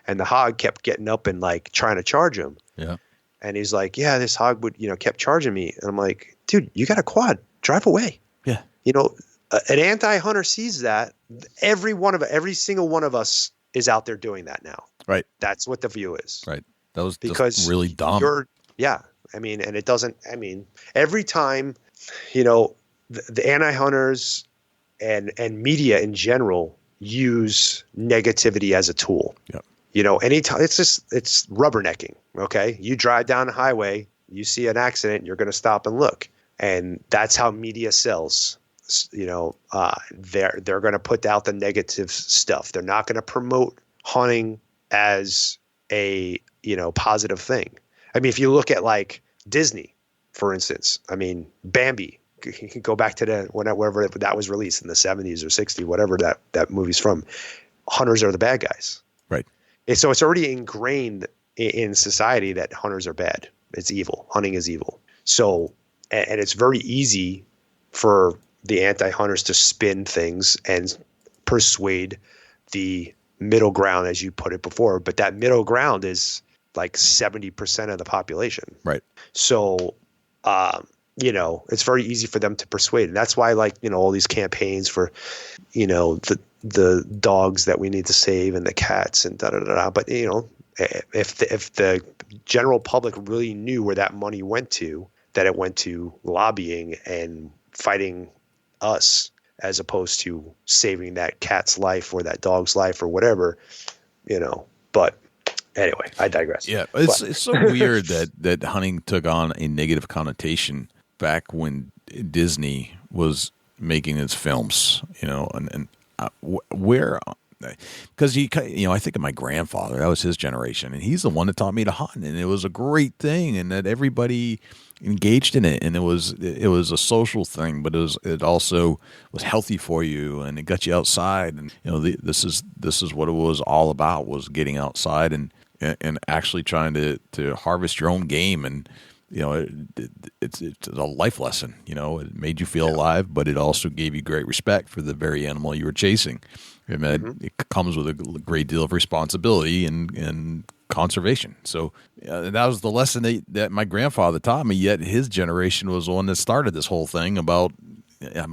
And the hog kept getting up and like trying to charge him. Yeah. And he's like, yeah, this hog would, kept charging me. And I'm like, dude, you got a quad, drive away. Yeah. An anti-hunter sees that. Every single one of us is out there doing that now. Right. That's what the view is. Right. That was because really dumb. And it doesn't, every time, the anti-hunters and media in general use negativity as a tool. Yep. Anytime it's rubbernecking. Okay. You drive down the highway, you see an accident, you're going to stop and look. And that's how media sells. They're going to put out the negative stuff. They're not going to promote hunting as a, positive thing. I mean, if you look at like Disney, for instance, I mean, Bambi, you can go back to whenever that was released in the 70s or 60s, whatever that movie's from. Hunters are the bad guys. Right. And so it's already ingrained in society that hunters are bad. It's evil. Hunting is evil. So, and it's very easy for the anti-hunters to spin things and persuade the middle ground, as you put it before. But that middle ground is like 70% of the population. Right. So, it's very easy for them to persuade. And that's why, like, all these campaigns for, the dogs that we need to save and the cats and da-da-da-da. But, if the general public really knew where that money went to, that it went to lobbying and fighting us as opposed to saving that cat's life or that dog's life or whatever, but anyway, I digress. Yeah. It's so weird that hunting took on a negative connotation back when Disney was making its films, where, because I think of my grandfather, that was his generation, and he's the one that taught me to hunt, and it was a great thing, and that everybody engaged in it, and it was a social thing, but it also was healthy for you, and it got you outside, and this is what it was all about, was getting outside and actually trying to harvest your own game, and it's a life lesson. It made you feel alive, but it also gave you great respect for the very animal you were chasing. And it comes with a great deal of responsibility and conservation. So that was the lesson that my grandfather taught me, yet his generation was the one that started this whole thing about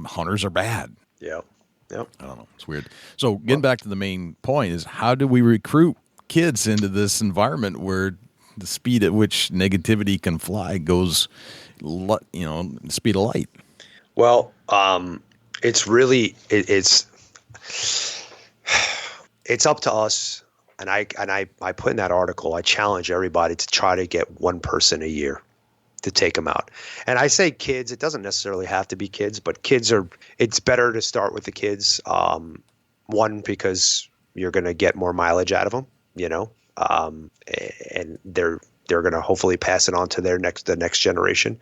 hunters are bad. Yeah. Yep. I don't know. It's weird. So getting back to the main point is, how do we recruit kids into this environment where the speed at which negativity can fly goes, speed of light? Well, it's really, it's up to us. And I put in that article, I challenge everybody to try to get one person a year to take them out. And I say kids, it doesn't necessarily have to be kids, but it's better to start with the kids. One, because you're going to get more mileage out of them, and they're going to hopefully pass it on to the next generation.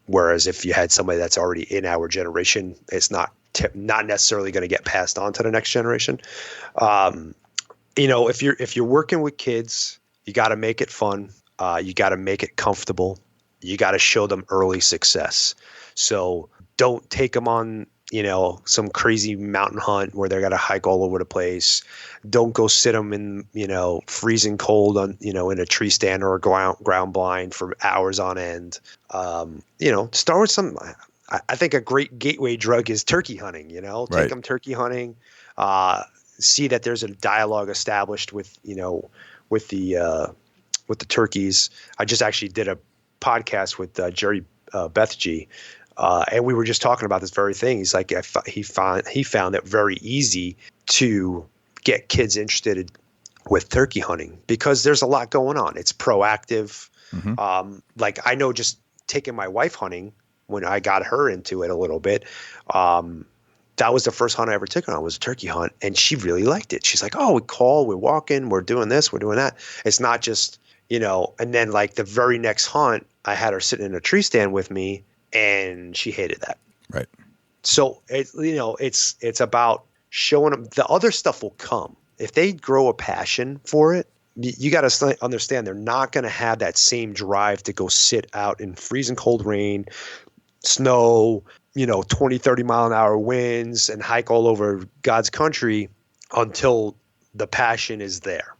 Whereas if you had somebody that's already in our generation, it's not necessarily going to get passed on to the next generation. If you're working with kids, you got to make it fun. You got to make it comfortable. You got to show them early success. So don't take them on, some crazy mountain hunt where they're got to hike all over the place. Don't go sit them in, freezing cold on, in a tree stand or a ground blind for hours on end. Start with some. I think a great gateway drug is turkey hunting. Take them turkey hunting. See that there's a dialogue established with the turkeys. I just actually did a podcast with Jerry Bethgy, and we were just talking about this very thing. He's like, he found it very easy to get kids interested with turkey hunting because there's a lot going on. It's proactive. Mm-hmm. Like I know, just taking my wife hunting when I got her into it a little bit. That was the first hunt I ever took her on, was a turkey hunt, and she really liked it. She's like, "Oh, we call, we're walking, we're doing this, we're doing that." It's not just, and then like the very next hunt, I had her sitting in a tree stand with me, and she hated that. Right. So it's about showing them. The other stuff will come if they grow a passion for it. You got to understand they're not going to have that same drive to go sit out in freezing cold rain, snow, 20, 30 mile an hour winds and hike all over God's country until the passion is there,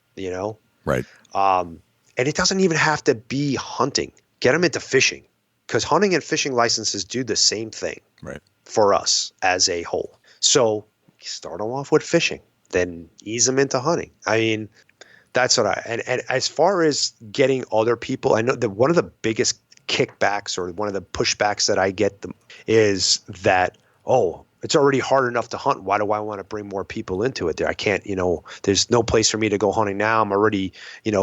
Right. And it doesn't even have to be hunting. Get them into fishing, because hunting and fishing licenses do the same thing. Right. For us as a whole. So start them off with fishing, then ease them into hunting. I mean, that's what and as far as getting other people, I know that one of the biggest kickbacks or one of the pushbacks that I get is that, it's already hard enough to hunt. Why do I want to bring more people into it? I can't, there's no place for me to go hunting now. I'm already,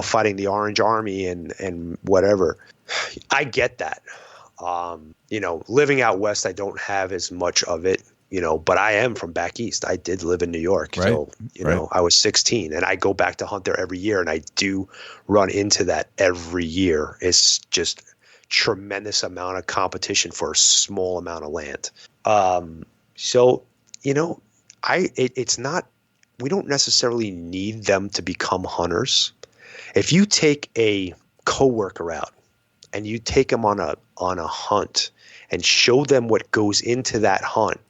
fighting the Orange Army and whatever. I get that. Living out west, I don't have as much of it. but I am from back east. I did live in New York. Right. So, I was 16 and I go back to hunt there every year, and I do run into that every year. It's just tremendous amount of competition for a small amount of land. It's not, we don't necessarily need them to become hunters. If you take a coworker out and you take them on a hunt and show them what goes into that hunt,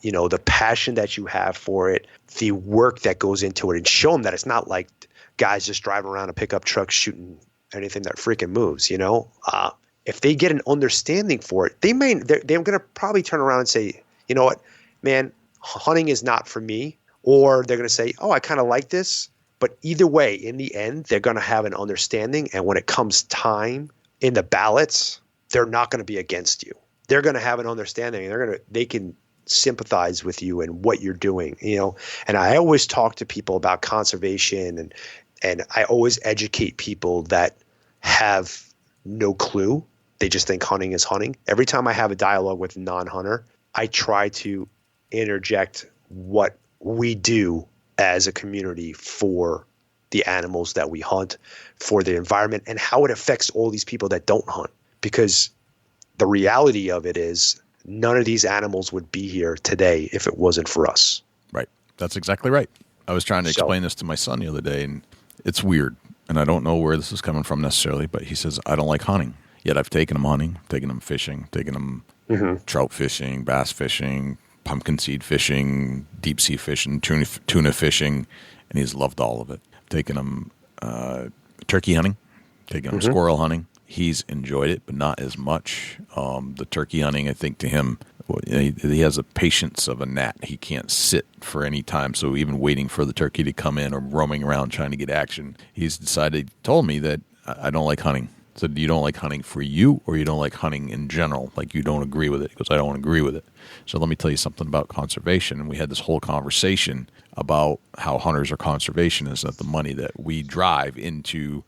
the passion that you have for it, the work that goes into it, and show them that it's not like guys just driving around a pickup truck shooting anything that freaking moves, if they get an understanding for it, they're going to probably turn around and say, you know what, man, hunting is not for me. Or they're going to say, oh, I kind of like this. But either way, in the end, they're going to have an understanding. And when it comes time in the ballots, they're not going to be against you. They're going to have an understanding. They can sympathize with you and what you're doing, And I always talk to people about conservation, and I always educate people that have no clue. They just think hunting is hunting. Every time I have a dialogue with a non-hunter, I try to interject what we do as a community for the animals that we hunt, for the environment, and how it affects all these people that don't hunt. Because the reality of it is none of these animals would be here today if it wasn't for us. Right. That's exactly right. I was trying to explain this to my son the other day, and it's weird. And I don't know where this is coming from necessarily, but he says, I don't like hunting. Yet I've taken him hunting, taken him fishing, taken him trout fishing, bass fishing, pumpkin seed fishing, deep sea fishing, tuna fishing, and he's loved all of it. Taking him turkey hunting, taking him squirrel hunting. He's enjoyed it, but not as much. The turkey hunting, I think to him, he has a patience of a gnat. He can't sit for any time, so even waiting for the turkey to come in or roaming around trying to get action, he's told me that I don't like hunting. So you don't like hunting for you, or you don't like hunting in general? Like you don't agree with it? He goes, I don't agree with it. So let me tell you something about conservation. And we had this whole conversation about how hunters are conservationists, that the money that we drive into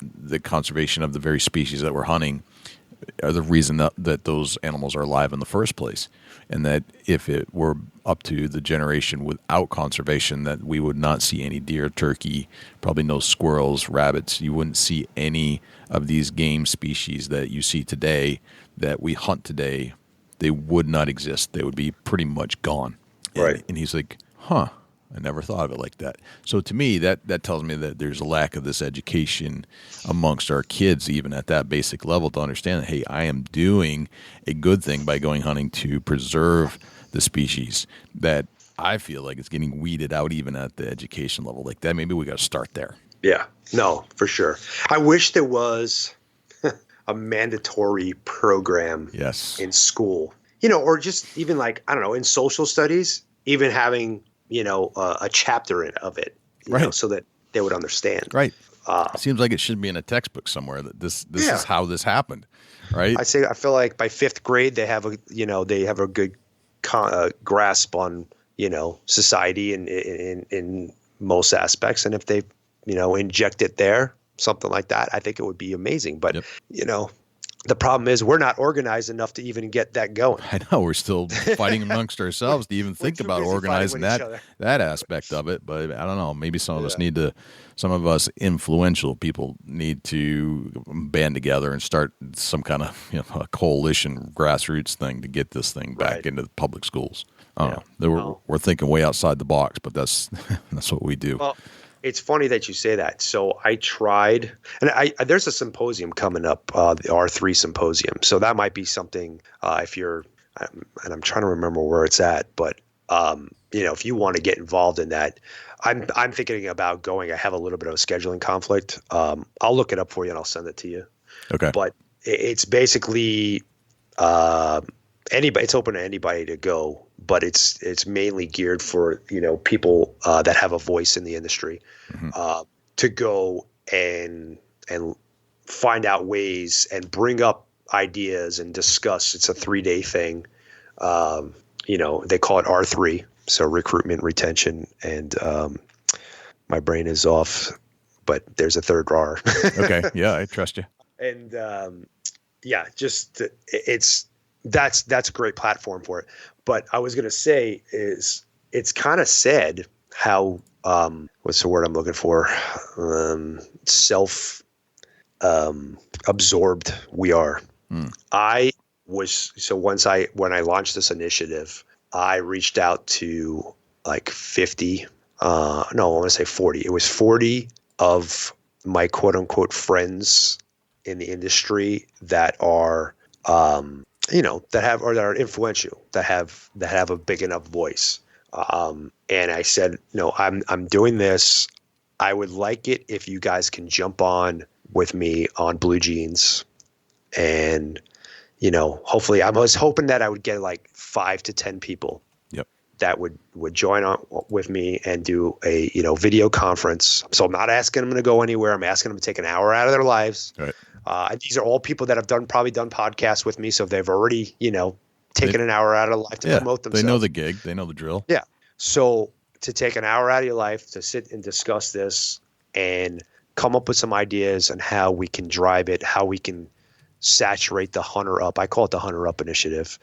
the conservation of the very species that we're hunting are the reason that those animals are alive in the first place. And that if it were up to the generation without conservation, that we would not see any deer, turkey, probably no squirrels, rabbits. You wouldn't see any of these game species that you see today, that we hunt today. They would not exist. They would be pretty much gone. Right. And he's like, huh, I never thought of it like that. So to me, that tells me that there's a lack of this education amongst our kids, even at that basic level, to understand that, hey, I am doing a good thing by going hunting to preserve the species that I feel like it's getting weeded out even at the education level like that. Maybe we got to start there. Yeah, no, for sure. I wish there was a mandatory program in school, or just even like, I don't know, in social studies, even having, a chapter of it, right, so that they would understand. Right. It seems like it should be in a textbook somewhere that this is how this happened, right? I feel like by 5th grade they have a good grasp on society in most aspects, and if they inject it there, something like that, I think it would be amazing. But the problem is we're not organized enough to even get that going. I know, we're still fighting amongst ourselves to even think about organizing that aspect of it. But I don't know, maybe some of us influential people need to band together and start some kind of a coalition grassroots thing to get this thing back into the public schools. We're thinking way outside the box, but that's what we do. Well, it's funny that you say that. So I tried, and there's a symposium coming up, the R3 symposium. So that might be something if you're, and I'm trying to remember where it's at, but if you want to get involved in that, I'm thinking about going. I have a little bit of a scheduling conflict. I'll look it up for you and I'll send it to you. Okay. But it's basically anybody. It's open to anybody to go, but it's mainly geared for people that have a voice in the industry to go and find out ways and bring up ideas and discuss. It's a 3-day thing. They call it R3, so recruitment, retention, and my brain is off, but there's a third R. Okay, yeah, I trust you. And it's that's a great platform for it. But I was going to say is it's kind of sad how, what's the word I'm looking for? Absorbed we are. When I launched this initiative, I reached out to like 50, I want to say 40. It was 40 of my quote unquote friends in the industry that are, that are influential, that have a big enough voice. And I said, no, I'm doing this. I would like it if you guys can jump on with me on Blue Jeans. And, hopefully I was hoping that I would get like 5 to 10 people that would join on with me and do a, video conference. So I'm not asking them to go anywhere. I'm asking them to take an hour out of their lives. Right. And these are all people that have probably done podcasts with me. So they've already, taken an hour out of life to promote themselves. They know the gig. They know the drill. Yeah. So to take an hour out of your life to sit and discuss this and come up with some ideas on how we can drive it, how we can saturate the Hunter Up. I call it the Hunter Up Initiative.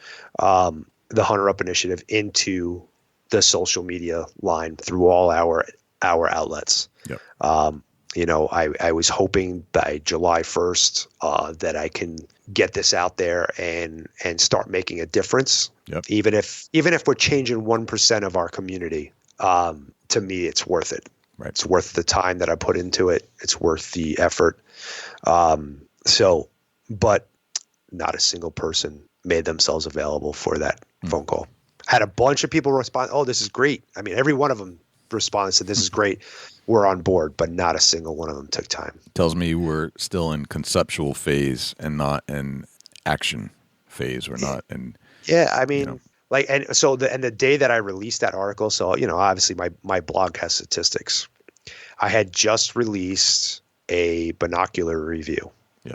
The Hunter Up Initiative into the social media line through all our outlets. Yep. I was hoping by July 1st that I can get this out there and start making a difference. Yep. Even if we're changing 1% of our community, to me, it's worth it. Right. It's worth the time that I put into it. It's worth the effort. But not a single person made themselves available for that phone call. Had a bunch of people respond, "Oh, this is great." I mean, every one of them responded and said, "This is great. We're on board," but not a single one of them took time. Tells me we're still in conceptual phase and not in action phase. We're not in. Yeah, I mean, the day that I released that article, so obviously my blog has statistics. I had just released a binocular review. Yeah,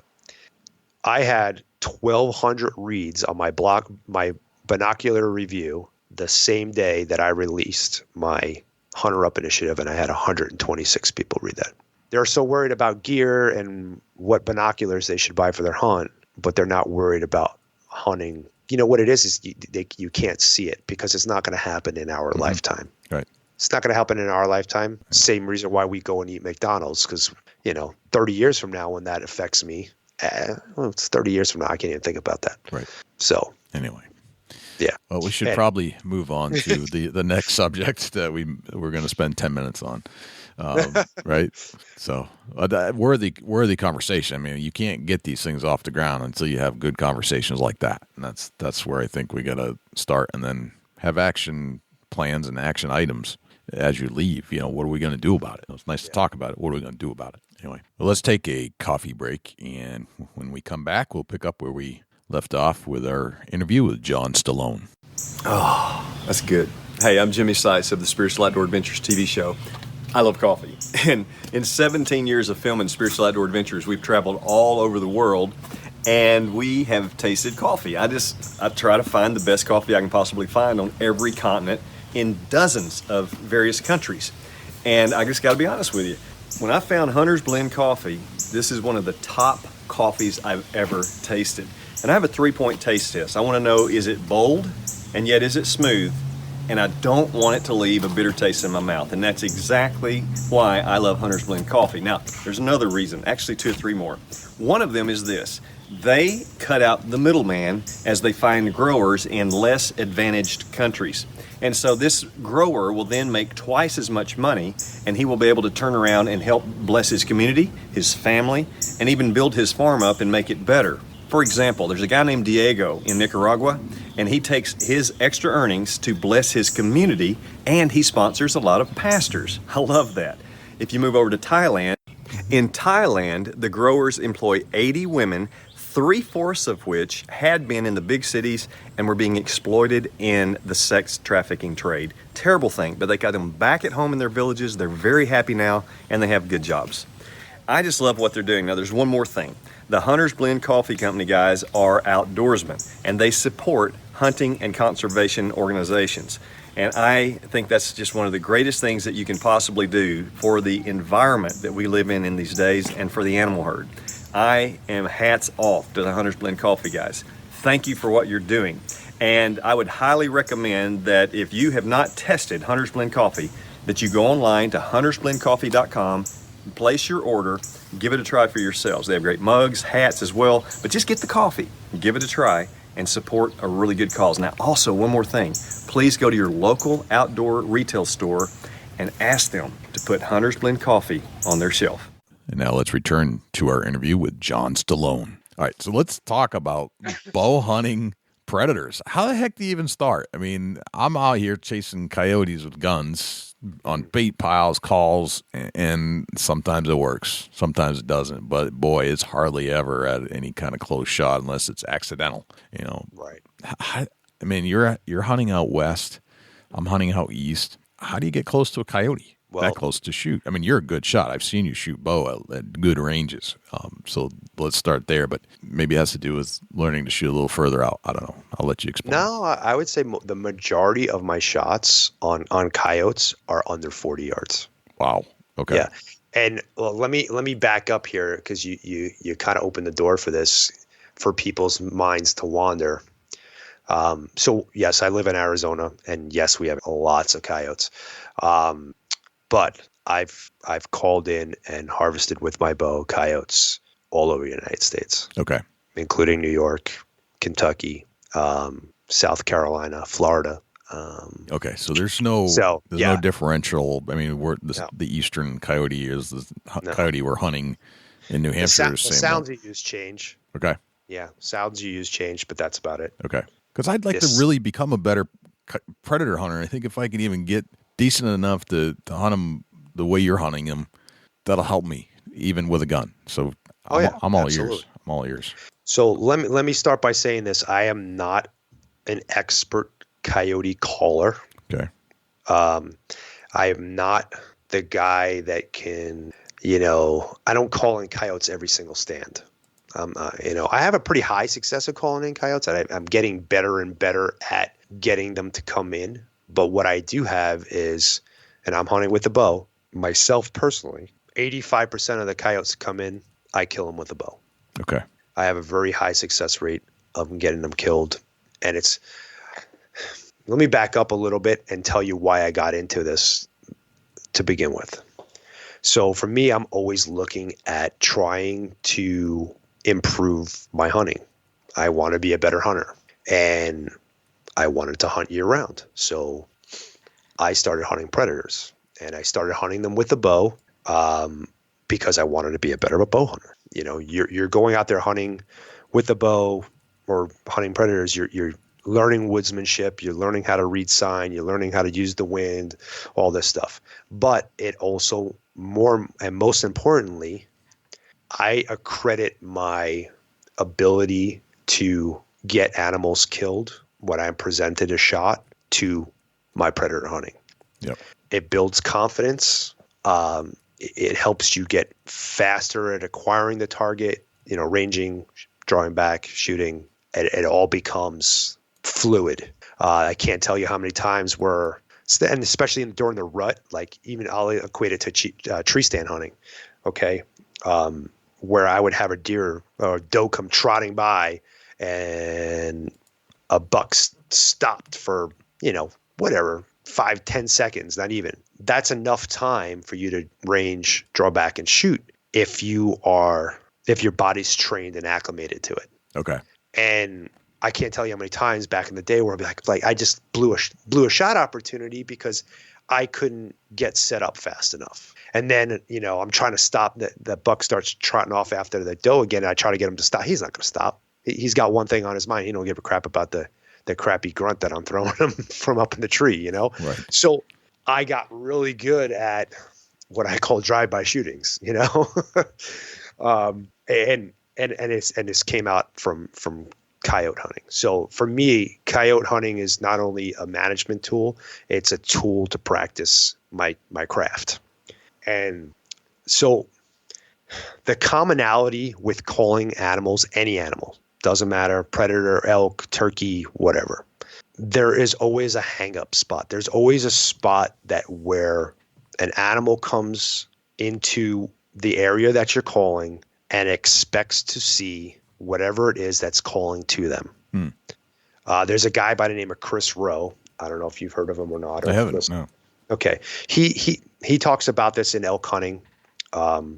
I had 1,200 reads on my blog, my binocular review, the same day that I released my Hunter Up Initiative, and I had 126 people read that. They're so worried about gear and what binoculars they should buy for their hunt, but they're not worried about hunting. You know what it is you can't see it because it's not going to happen in our lifetime. Right. It's not going to happen in our lifetime. Right. Same reason why we go and eat McDonald's, because 30 years from now when that affects me, it's 30 years from now. I can't even think about that. Right. So anyway. Yeah. Well, we should probably move on to the next subject that we're going to spend 10 minutes on. Right. So worthy conversation. I mean, you can't get these things off the ground until you have good conversations like that. And that's where I think we got to start, and then have action plans and action items as you leave. What are we going to do about it? It's nice to talk about it. What are we going to do about it? Anyway, well, let's take a coffee break. And when we come back, we'll pick up where we left off with our interview with John Stallone. Oh, that's good. Hey, I'm Jimmy Sykes of the Spiritual Outdoor Adventures TV show. I love coffee. And in 17 years of filming Spiritual Outdoor Adventures, we've traveled all over the world, and we have tasted coffee. I try to find the best coffee I can possibly find on every continent in dozens of various countries. And I just got to be honest with you. When I found Hunter's Blend Coffee, this is one of the top coffees I've ever tasted. And I have a 3-point taste test. I want to know, is it bold, and yet is it smooth? And I don't want it to leave a bitter taste in my mouth. And that's exactly why I love Hunter's Blend Coffee. Now, there's another reason, actually 2 or 3 more. One of them is this. They cut out the middleman as they find growers in less advantaged countries. And so this grower will then make twice as much money, and he will be able to turn around and help bless his community, his family, and even build his farm up and make it better. For example, there's a guy named Diego in Nicaragua, and he takes his extra earnings to bless his community, and he sponsors a lot of pastors. I love that. If you move over to Thailand, in Thailand, the growers employ 80 women, 3/4 of which had been in the big cities and were being exploited in the sex trafficking trade. Terrible thing, but they got them back at home in their villages. They're very happy now, and they have good jobs. I just love what they're doing. Now, there's one more thing. The Hunter's Blend Coffee Company guys are outdoorsmen, and they support hunting and conservation organizations. And I think that's just one of the greatest things that you can possibly do for the environment that we live in these days and for the animal herd. I am hats off to the Hunter's Blend Coffee guys. thank you for what you're doing. And I would highly recommend that if you have not tested Hunter's Blend Coffee, that you go online to huntersblendcoffee.com, place your order, give it a try for yourselves. They have great mugs, hats as well, but just get the coffee, give it a try, and support a really good cause. Now, also, one more thing. Please go to your local outdoor retail store and ask them to put Hunter's Blend Coffee on their shelf. And now let's return to our interview with John Stallone. All right, so let's talk about bow hunting predators. How the heck do you even start? I mean, I'm out here chasing coyotes with guns on bait piles, calls, and sometimes it works, sometimes it doesn't. But boy, it's hardly ever at any kind of close shot unless it's accidental. You know, Right. I mean, you're hunting out west. I'm hunting out east. How do you get close to a coyote? Well, that close to shoot. I mean, you're a good shot. I've seen you shoot bow at good ranges. So let's start there. But maybe it has to do with learning to shoot a little further out. I don't know. I'll let you explain. No, I would say the majority of my shots on coyotes are under 40 yards. Wow. Okay. Yeah. And well, let me back up here because you kind of opened the door for this, for people's minds to wander. So yes, I live in Arizona, and yes, we have lots of coyotes. But I've called in and harvested with my bow coyotes all over the United States. Okay. Including New York, Kentucky, South Carolina, Florida. Okay, so there's no differential. I mean, the eastern coyote is the coyote we're hunting in New Hampshire. The sounds you use change. Okay. Yeah, sounds you use change, but that's about it. Okay, because I'd like to really become a better predator hunter. I think if I can even get decent enough to hunt them the way you're hunting them, that'll help me even with a gun. So I'm all ears. I'm all ears. So let me start by saying this: I am not an expert coyote caller. Okay. I am not the guy that can, I don't call in coyotes every single stand. I have a pretty high success of calling in coyotes. I'm getting better and better at getting them to come in. But what I do have is, and I'm hunting with a bow, myself personally, 85% of the coyotes come in, I kill them with a bow. Okay. I have a very high success rate of getting them killed. And let me back up a little bit and tell you why I got into this to begin with. So for me, I'm always looking at trying to improve my hunting. I want to be a better hunter. And I wanted to hunt year round. So I started hunting predators, and I started hunting them with a bow because I wanted to be a better bow hunter. You're going out there hunting with a bow or hunting predators. You're learning woodsmanship. You're learning how to read sign. You're learning how to use the wind, all this stuff. But it also most importantly, I accredit my ability to get animals killed when I'm presented a shot to my predator hunting. Yep. It builds confidence. It helps you get faster at acquiring the target, ranging, drawing back, shooting. It all becomes fluid. I can't tell you how many times and especially during the rut, like even I'll equate it to tree stand hunting. Okay. Where I would have a deer or a doe come trotting by and a buck stopped for, 5-10 seconds, not even. That's enough time for you to range, draw back, and shoot if your body's trained and acclimated to it. Okay. And I can't tell you how many times back in the day where I'd be like I just blew a shot opportunity because I couldn't get set up fast enough. And then, I'm trying to stop. The buck starts trotting off after the doe again. And I try to get him to stop. He's not going to stop. He's got one thing on his mind. He don't give a crap about the crappy grunt that I'm throwing him from up in the tree, Right. So I got really good at what I call drive-by shootings, and this came out from coyote hunting. So for me, coyote hunting is not only a management tool, it's a tool to practice my craft. And so the commonality with calling animals, any animal, doesn't matter, predator, elk, turkey, whatever, there is always a hang-up spot. There's always a spot that where an animal comes into the area that you're calling and expects to see whatever it is that's calling to them. There's a guy by the name of Chris Rowe. I don't know if you've heard of him or not. I haven't. No. Okay. He talks about this in elk hunting. The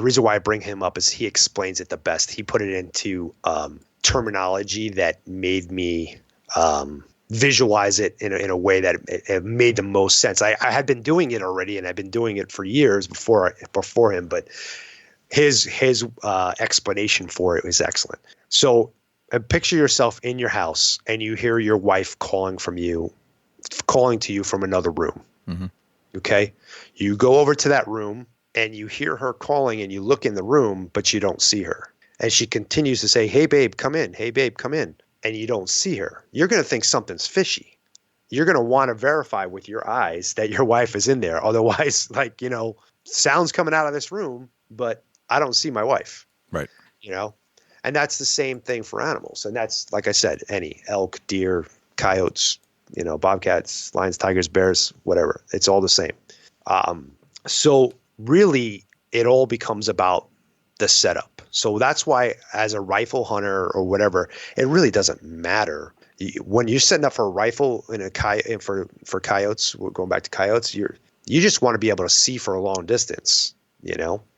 reason why I bring him up is he explains it the best. He put it into terminology that made me visualize it in a way that it made the most sense. I had been doing it already, and I've been doing it for years before him, but his explanation for it was excellent. So picture yourself in your house, and you hear your wife calling to you from another room. Mm-hmm. Okay, you go over to that room, and you hear her calling, and you look in the room, but you don't see her. And she continues to say, "Hey, babe, come in. Hey, babe, come in." And you don't see her. You're going to think something's fishy. You're going to want to verify with your eyes that your wife is in there. Otherwise, sounds coming out of this room, but I don't see my wife. Right. And that's the same thing for animals. And that's, like I said, any elk, deer, coyotes, bobcats, lions, tigers, bears, whatever. It's all the same. So really, it all becomes about the setup. So that's why, as a rifle hunter or whatever, it really doesn't matter. When you're setting up for a rifle for coyotes, we're going back to coyotes, you just want to be able to see for a long distance,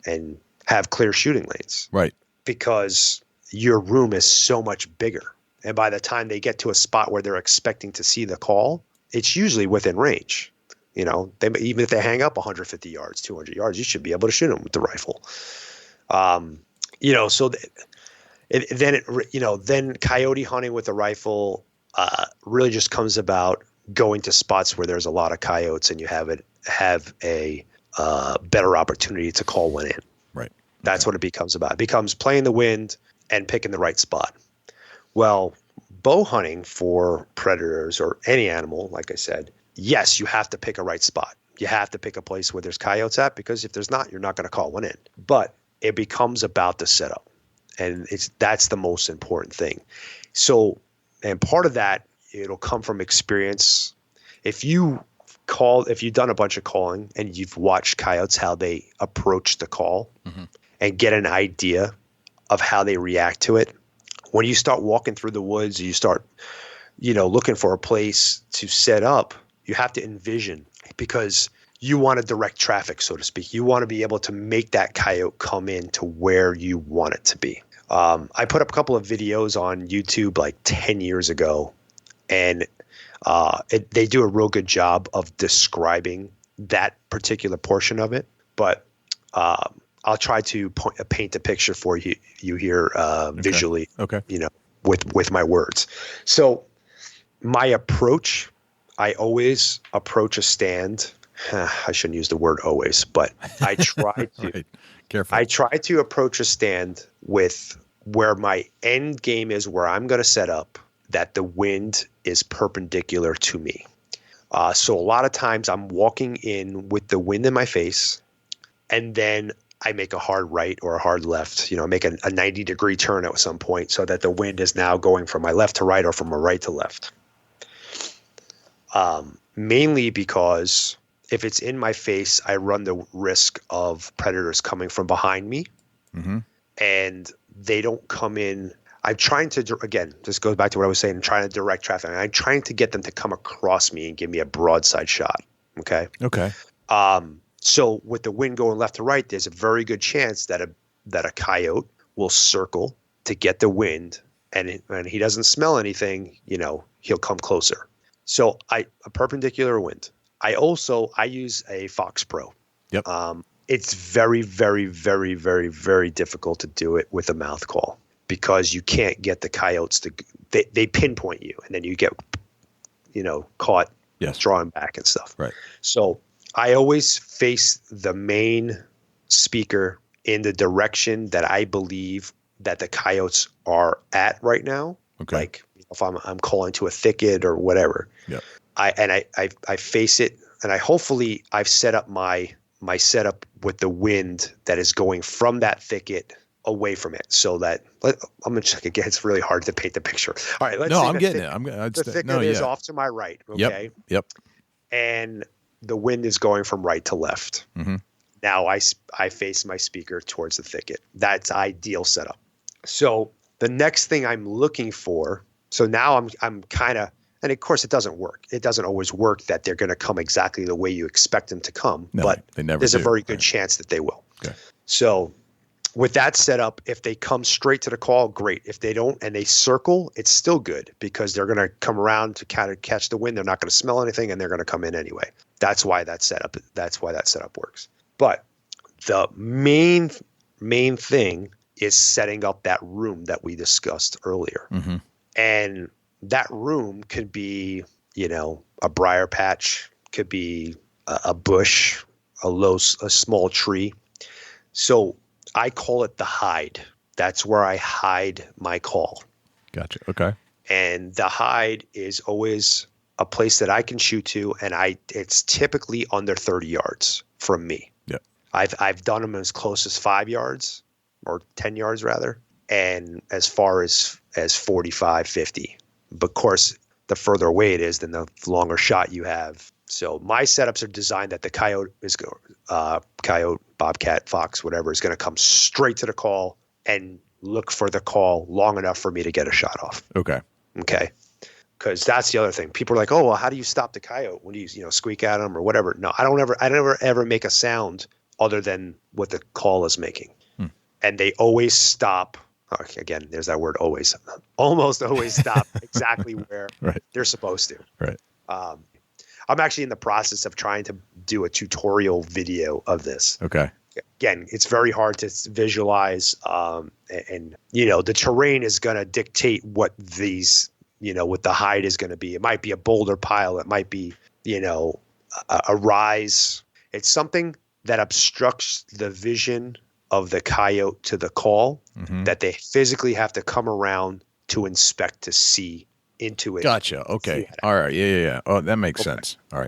and have clear shooting lanes. Right. Because your room is so much bigger. And by the time they get to a spot where they're expecting to see the call, it's usually within range. Even if they hang up 150 yards, 200 yards, you should be able to shoot them with the rifle. Then coyote hunting with a rifle really just comes about going to spots where there's a lot of coyotes, and you have a better opportunity to call one in. Right. That's what it becomes about. It becomes playing the wind and picking the right spot. Well, bow hunting for predators or any animal, like I said, yes, you have to pick a right spot. You have to pick a place where there's coyotes at, because if there's not, you're not going to call one in. But it becomes about the setup, and that's the most important thing. So, and part of that, it'll come from experience. If you've done a bunch of calling and you've watched coyotes, how they approach the call, mm-hmm. and get an idea of how they react to it, when you start walking through the woods, you start, looking for a place to set up, you have to envision, because you want to direct traffic, so to speak. You want to be able to make that coyote come in to where you want it to be. I put up a couple of videos on YouTube like 10 years ago, and they do a real good job of describing that particular portion of it. But I'll try to paint a picture for you here visually, okay. With my words. So my approach, I always approach a stand. I shouldn't use the word always, but I try to. Right. Careful. I try to approach a stand with where my end game is, where I'm going to set up, that the wind is perpendicular to me. So a lot of times I'm walking in with the wind in my face, and then I make a hard right or a hard left, make a 90-degree turn at some point, so that the wind is now going from my left to right or from my right to left. Mainly because if it's in my face, I run the risk of predators coming from behind me, mm-hmm. and they don't come in. I'm trying to, again, this goes back to what I was saying, I'm trying to direct traffic. I'm trying to get them to come across me and give me a broadside shot. Okay. Okay. So with the wind going left to right, there's a very good chance that a coyote will circle to get the wind, and when he doesn't smell anything, he'll come closer. So a perpendicular wind. I use a Fox Pro. Yep. It's very, very, very, very, very difficult to do it with a mouth call, because you can't get the coyotes they pinpoint you, and then you get, caught drawing back and stuff. Right. So I always face the main speaker in the direction that I believe that the coyotes are at right now. Okay. Like if I'm calling to a thicket or whatever. Yeah. I face it, and I've set up my setup with the wind that is going from that thicket away from it, so that I'm gonna check again. It's really hard to paint the picture. All right, I'm getting it. The thicket is off to my right. Okay. Yep. And the wind is going from right to left. Mm-hmm. Now I face my speaker towards the thicket. That's ideal setup. So the next thing I'm looking for, so now I'm kind of, and of course it doesn't work. It doesn't always work that they're going to come exactly the way you expect them to come, but they never there's do. a very good chance that they will. Okay. So with that setup, if they come straight to the call, great. If they don't and they circle, it's still good because they're going to come around to kind of catch the wind. They're not going to smell anything and they're going to come in anyway. That's why that setup works. But the main thing is setting up that room that we discussed earlier. Mm-hmm. And that room could be, a briar patch, could be a bush, a small tree. So I call it the hide. That's where I hide my call. Gotcha. Okay. And the hide is always a place that I can shoot to, and it's typically under 30 yards from me. Yep. I've done them as close as 5 yards or 10 yards rather, and as far as 45, 50. But of course, the further away it is, then the longer shot you have. So my setups are designed that the coyote, bobcat, fox, whatever, is going to come straight to the call and look for the call long enough for me to get a shot off. Okay. Because that's the other thing. People are like, oh, well, how do you stop the coyote? When you squeak at them or whatever? No, I never ever make a sound other than what the call is making. And they always stop. Again, there's that word always. Almost always stop exactly where they're supposed to. Right. I'm actually in the process of trying to do a tutorial video of this. Okay. Again, it's very hard to visualize. And the terrain is going to dictate what these, what the hide is going to be. It might be a boulder pile. It might be, a rise. It's something that obstructs the vision of the coyote to the call that they physically have to come around to inspect to see into it. Gotcha. Okay. All right. Yeah. Oh, that makes sense. All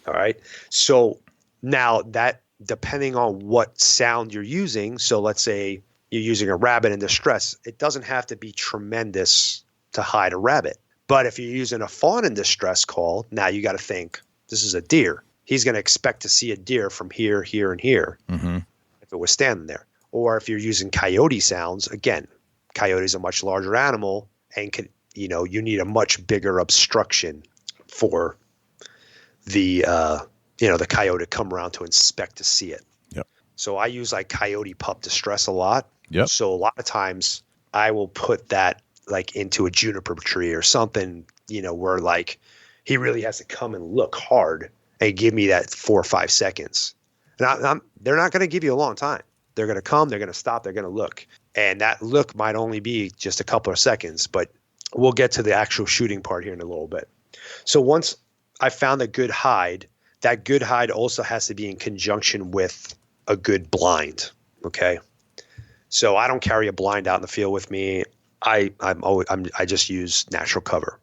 right. So now that depending on what sound you're using, so let's say you're using a rabbit in distress, it doesn't have to be tremendous to hide a rabbit. But if you're using a fawn in distress call, now you got to think this is a deer. He's going to expect to see a deer from here, here, and here. Mm-hmm. If it was standing there. Or if you're using coyote sounds, again, coyote is a much larger animal and you need a much bigger obstruction for the the coyote to come around to inspect to see it. Yep. So I use like coyote pup distress a lot. Yep. So a lot of times I will put that like into a juniper tree or something, where like he really has to come and look hard and give me that 4 or 5 seconds. And they're not going to give you a long time. They're going to come, they're going to stop, they're going to look. And that look might only be just a couple of seconds, but we'll get to the actual shooting part here in a little bit. So once I found a good hide, that good hide also has to be in conjunction with a good blind. Okay. So I don't carry a blind out in the field with me. I just use natural cover.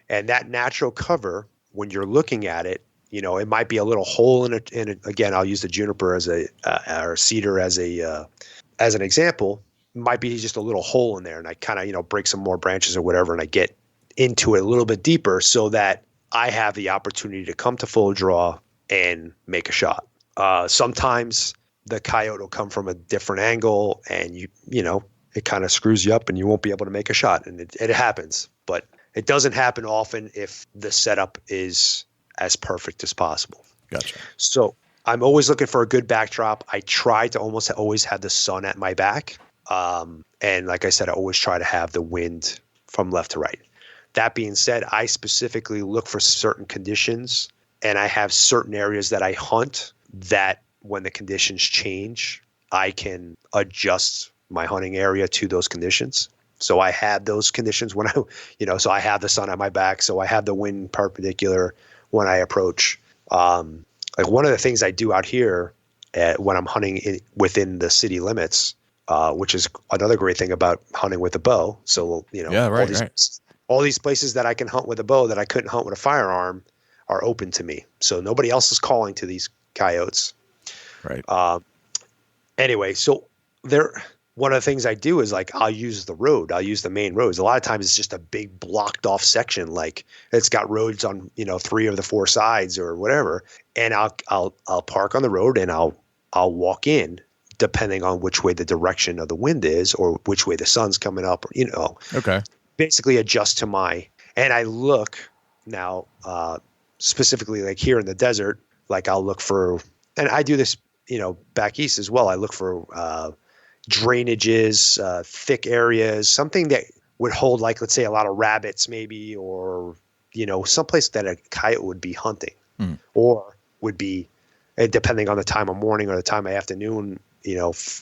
And that natural cover, when you're looking at it, it might be a little hole in it. Again, I'll use the juniper or cedar as an example. It might be just a little hole in there, and I kind of break some more branches or whatever, and I get into it a little bit deeper so that I have the opportunity to come to full draw and make a shot. Sometimes the coyote will come from a different angle, and it kind of screws you up, and you won't be able to make a shot, and it happens. But it doesn't happen often if the setup is as perfect as possible. Gotcha. So I'm always looking for a good backdrop. I try to almost always have the sun at my back. And like I said, I always try to have the wind from left to right. That being said, I specifically look for certain conditions, and I have certain areas that I hunt that when the conditions change, I can adjust my hunting area to those conditions. So I have those conditions when so I have the sun at my back. So I have the wind perpendicular when I approach. Like one of the things I do out here when I'm hunting within the city limits, which is another great thing about hunting with a bow. So, all these places that I can hunt with a bow that I couldn't hunt with a firearm are open to me. So nobody else is calling to these coyotes. Right. Anyway, so one of the things I do is like I'll use the road. I'll use the main roads. A lot of times it's just a big blocked off section, like it's got roads on 3 of the 4 sides or whatever. And I'll park on the road and I'll walk in depending on which way the direction of the wind is or which way the sun's coming up, Okay. Basically adjust to and I look now, specifically like here in the desert, like I'll look for, and I do this, back east as well. I look for drainages, thick areas, something that would hold, like, let's say a lot of rabbits maybe, or, someplace that a coyote would be hunting or would be, depending on the time of morning or the time of afternoon,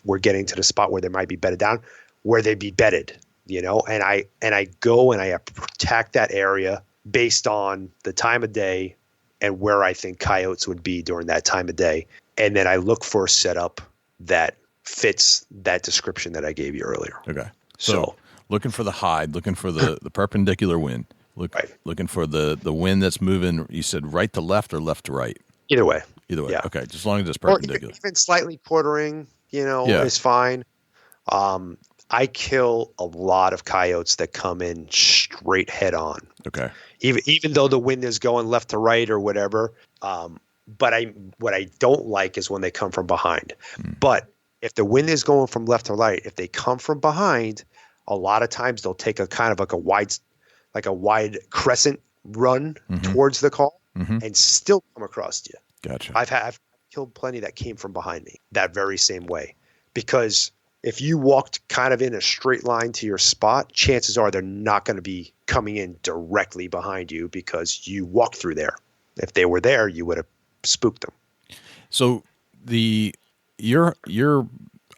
we're getting to the spot where they might be bedded down, where they'd be bedded, and I go and I attack that area based on the time of day and where I think coyotes would be during that time of day. And then I look for a setup that fits that description that I gave you earlier. Okay. So looking for the hide, looking for the perpendicular wind, looking for the wind that's moving, you said right to left or left to right? Either way. Yeah. Okay. Just as long as it's perpendicular. Or even slightly quartering, is fine. I kill a lot of coyotes that come in straight head on. Okay. Even though the wind is going left to right or whatever. But what I don't like is when they come from behind. But if the wind is going from left to right, if they come from behind, a lot of times they'll take a kind of like a wide crescent run towards the call and still come across you. Gotcha. I've killed plenty that came from behind me that very same way, because if you walked kind of in a straight line to your spot, chances are they're not going to be coming in directly behind you because you walked through there. If they were there, you would have spooked them. So you're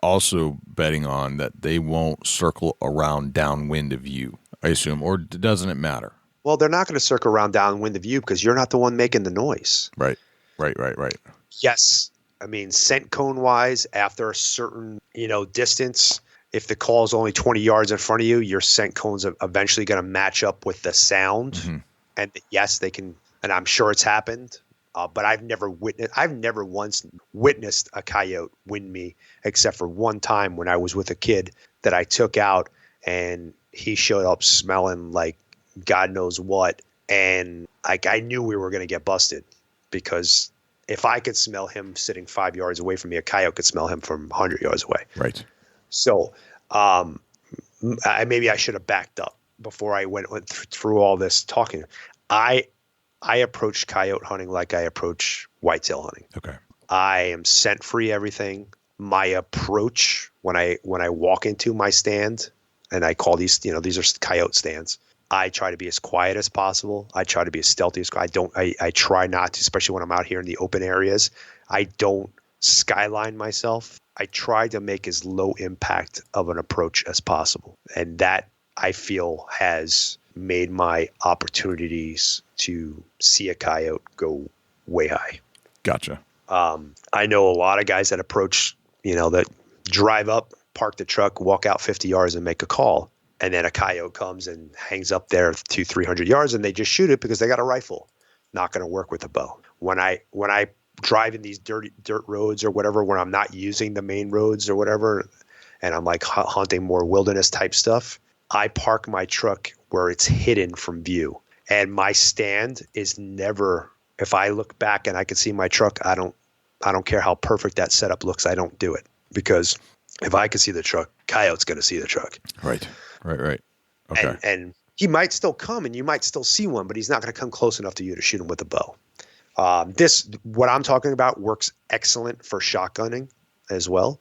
also betting on that they won't circle around downwind of you, I assume, or doesn't it matter? Well, they're not going to circle around downwind of you because you're not the one making the noise. Right. Yes. I mean, scent cone wise, after a certain, distance, if the call is only 20 yards in front of you, your scent cone's eventually going to match up with the sound. And yes, they can, and I'm sure it's happened. But I've never once witnessed a coyote wind me, except for one time when I was with a kid that I took out, and he showed up smelling like God knows what. And I knew we were going to get busted, because if I could smell him sitting 5 yards away from me, a coyote could smell him from 100 yards away. Right. So maybe I should have backed up before I went through all this talking. I approach coyote hunting like I approach whitetail hunting. Okay. I am scent free everything. My approach when I walk into my stand, and I call these, these are coyote stands, I try to be as quiet as possible. I try to be as stealthy as I try not to, especially when I'm out here in the open areas. I don't skyline myself. I try to make as low impact of an approach as possible. And that, I feel, has made my opportunities to see a coyote go way high. Gotcha. I know a lot of guys that approach, that drive up, park the truck, walk out 50 yards and make a call. And then a coyote comes and hangs up there 200-300 yards, and they just shoot it because they got a rifle. Not going to work with a bow. When I drive in these dirt roads or whatever, when I'm not using the main roads or whatever, and I'm like hunting more wilderness type stuff, I park my truck where it's hidden from view. And my stand is never, if I look back and I can see my truck, I don't care how perfect that setup looks, I don't do it. Because if I can see the truck, coyote's going to see the truck. Right. Okay. And he might still come and you might still see one, but he's not going to come close enough to you to shoot him with a bow. What I'm talking about works excellent for shotgunning as well,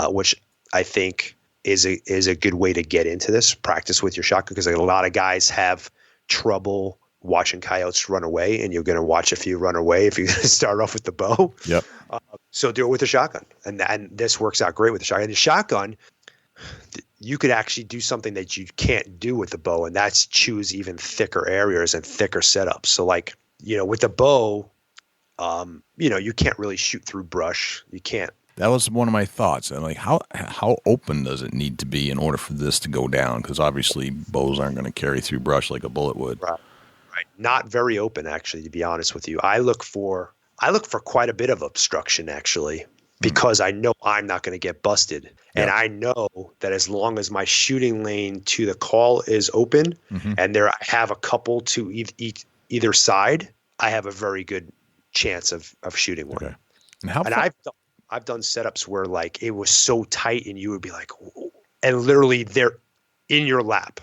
which I think is a good way to get into this, practice with your shotgun, because a lot of guys have trouble watching coyotes run away, and you're going to watch a few run away if you're going to start off with the bow. Yep. So do it with a shotgun, and this works out great with the shotgun. The shotgun, you could actually do something that you can't do with the bow, and that's choose even thicker areas and thicker setups. So like, with the bow, you can't really shoot through brush. You can't. That was one of my thoughts. And like, how open does it need to be in order for this to go down? Because obviously bows aren't going to carry through brush like a bullet would. Right. Not very open, actually, to be honest with you. I look for quite a bit of obstruction, actually, because I know I'm not going to get busted. Yep. And I know that as long as my shooting lane to the call is open, and I have a couple to either side, I have a very good chance of shooting one. Okay. I've done setups where like it was so tight and you would be like, and literally they're in your lap,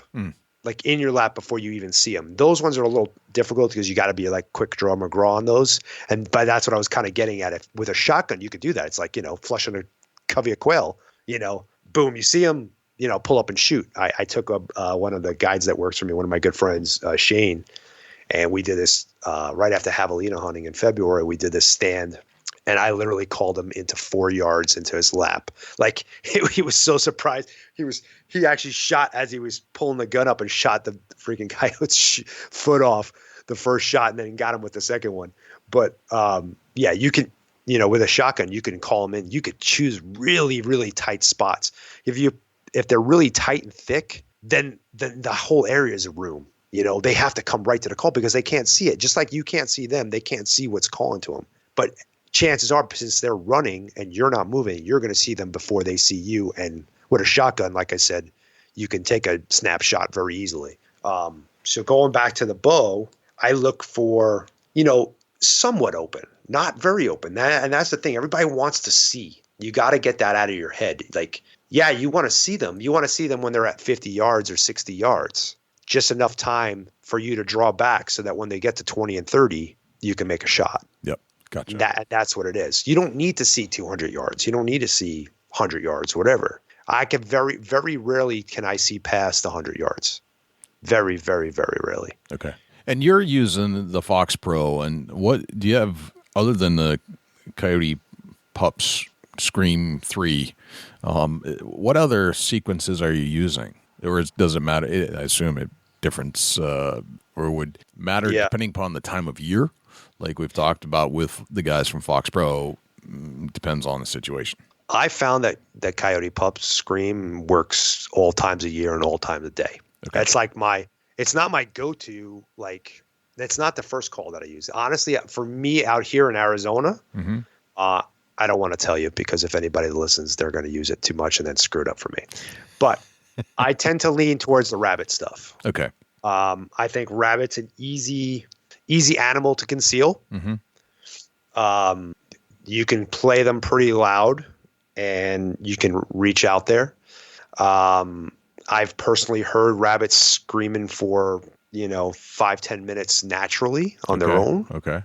like in your lap before you even see them. Those ones are a little difficult because you got to be like quick draw McGraw on those. And by that's what I was kind of getting at. If with a shotgun, you could do that. It's like, flushing a covey of quail, boom, you see them, pull up and shoot. I took one of the guides that works for me, one of my good friends, Shane, and we did this right after javelina hunting in February. We did this stand, and I literally called him into 4 yards into his lap. Like he was so surprised. He actually shot as he was pulling the gun up and shot the freaking coyote's foot off the first shot, and then got him with the second one. But yeah, you can, with a shotgun, you can call them in. You could choose really, really tight spots. If they're really tight and thick, then the whole area is a room. They have to come right to the call because they can't see it. Just like you can't see them, they can't see what's calling to them. But chances are, since they're running and you're not moving, you're going to see them before they see you. And with a shotgun, like I said, you can take a snapshot very easily. So going back to the bow, I look for, somewhat open, not very open. And that's the thing. Everybody wants to see. You got to get that out of your head. Like, yeah, you want to see them. You want to see them when they're at 50 yards or 60 yards. Just enough time for you to draw back so that when they get to 20 and 30, you can make a shot. Yep. Gotcha. That's what it is. You don't need to see 200 yards. You don't need to see 100 yards, whatever. I can very, very rarely can I see past 100 yards. Very, very, very rarely. Okay. And you're using the Fox Pro, and what do you have other than the Coyote Pups Scream 3? What other sequences are you using? Or does it matter? I assume it difference or would matter depending upon the time of year, like we've talked about with the guys from Fox Pro. Depends on the situation. I found that Coyote Pups Scream works all times of year and all times of day. Okay. It's like it's not my go-to. Like, that's not the first call that I use. Honestly, for me out here in Arizona, I don't want to tell you because if anybody listens, they're going to use it too much and then screw it up for me. But I tend to lean towards the rabbit stuff. Okay. I think rabbit's an easy animal to conceal. Mm-hmm. You can play them pretty loud and you can reach out there. I've personally heard rabbits screaming for, 5-10 minutes naturally on their own. Okay.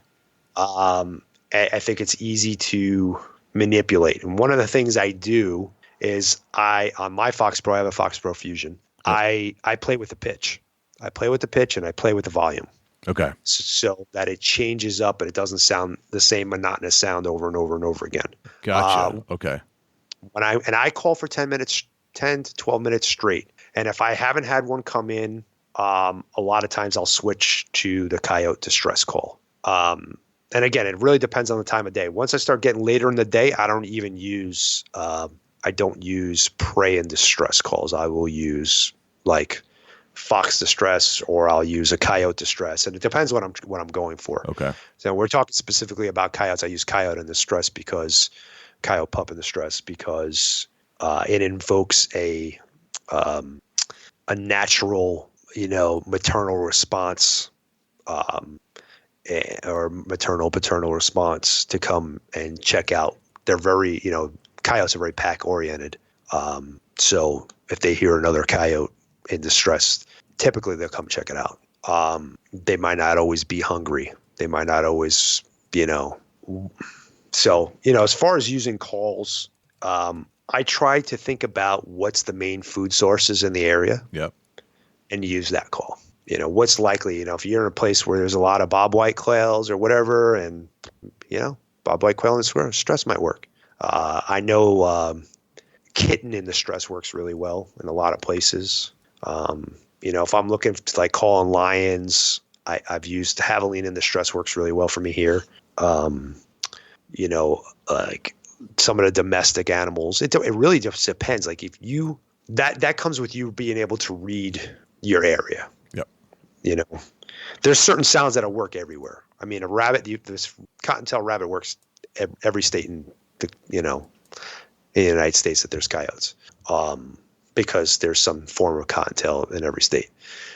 I think it's easy to manipulate. And one of the things I do is on my Fox Pro, I have a Fox Pro Fusion. Yep. I play with the pitch. I play with the pitch and I play with the volume. Okay. So that it changes up and it doesn't sound the same monotonous sound over and over and over again. Gotcha. Okay. I call for 10 to 12 minutes straight. And if I haven't had one come in, a lot of times I'll switch to the Coyote distress call. And again, it really depends on the time of day. Once I start getting later in the day, I don't even use prey and distress calls. I will use like Fox distress or I'll use a Coyote distress. And it depends what I'm going for. Okay. So we're talking specifically about coyotes. I use Coyote in distress because Coyote pup in distress because it invokes a natural, maternal response, or maternal paternal response to come and check out. They're very, coyotes are very pack oriented. So if they hear another coyote in distress, typically they'll come check it out. They might not always be hungry. They might not always, So, as far as using calls, I try to think about what's the main food sources in the area. Yep. And use that call. What's likely, if you're in a place where there's a lot of bobwhite quails or whatever, and, bobwhite quail in stress might work. I know kitten in the stress works really well in a lot of places. If I'm looking to like call on lions, I've used javelina in the stress works really well for me here. Like some of the domestic animals, it really just depends. Like if you, that comes with you being able to read your area. Yep. There's certain sounds that'll work everywhere. I mean, a rabbit, this cottontail rabbit works every state in the United States that there's coyotes, because there's some form of cottontail in every state.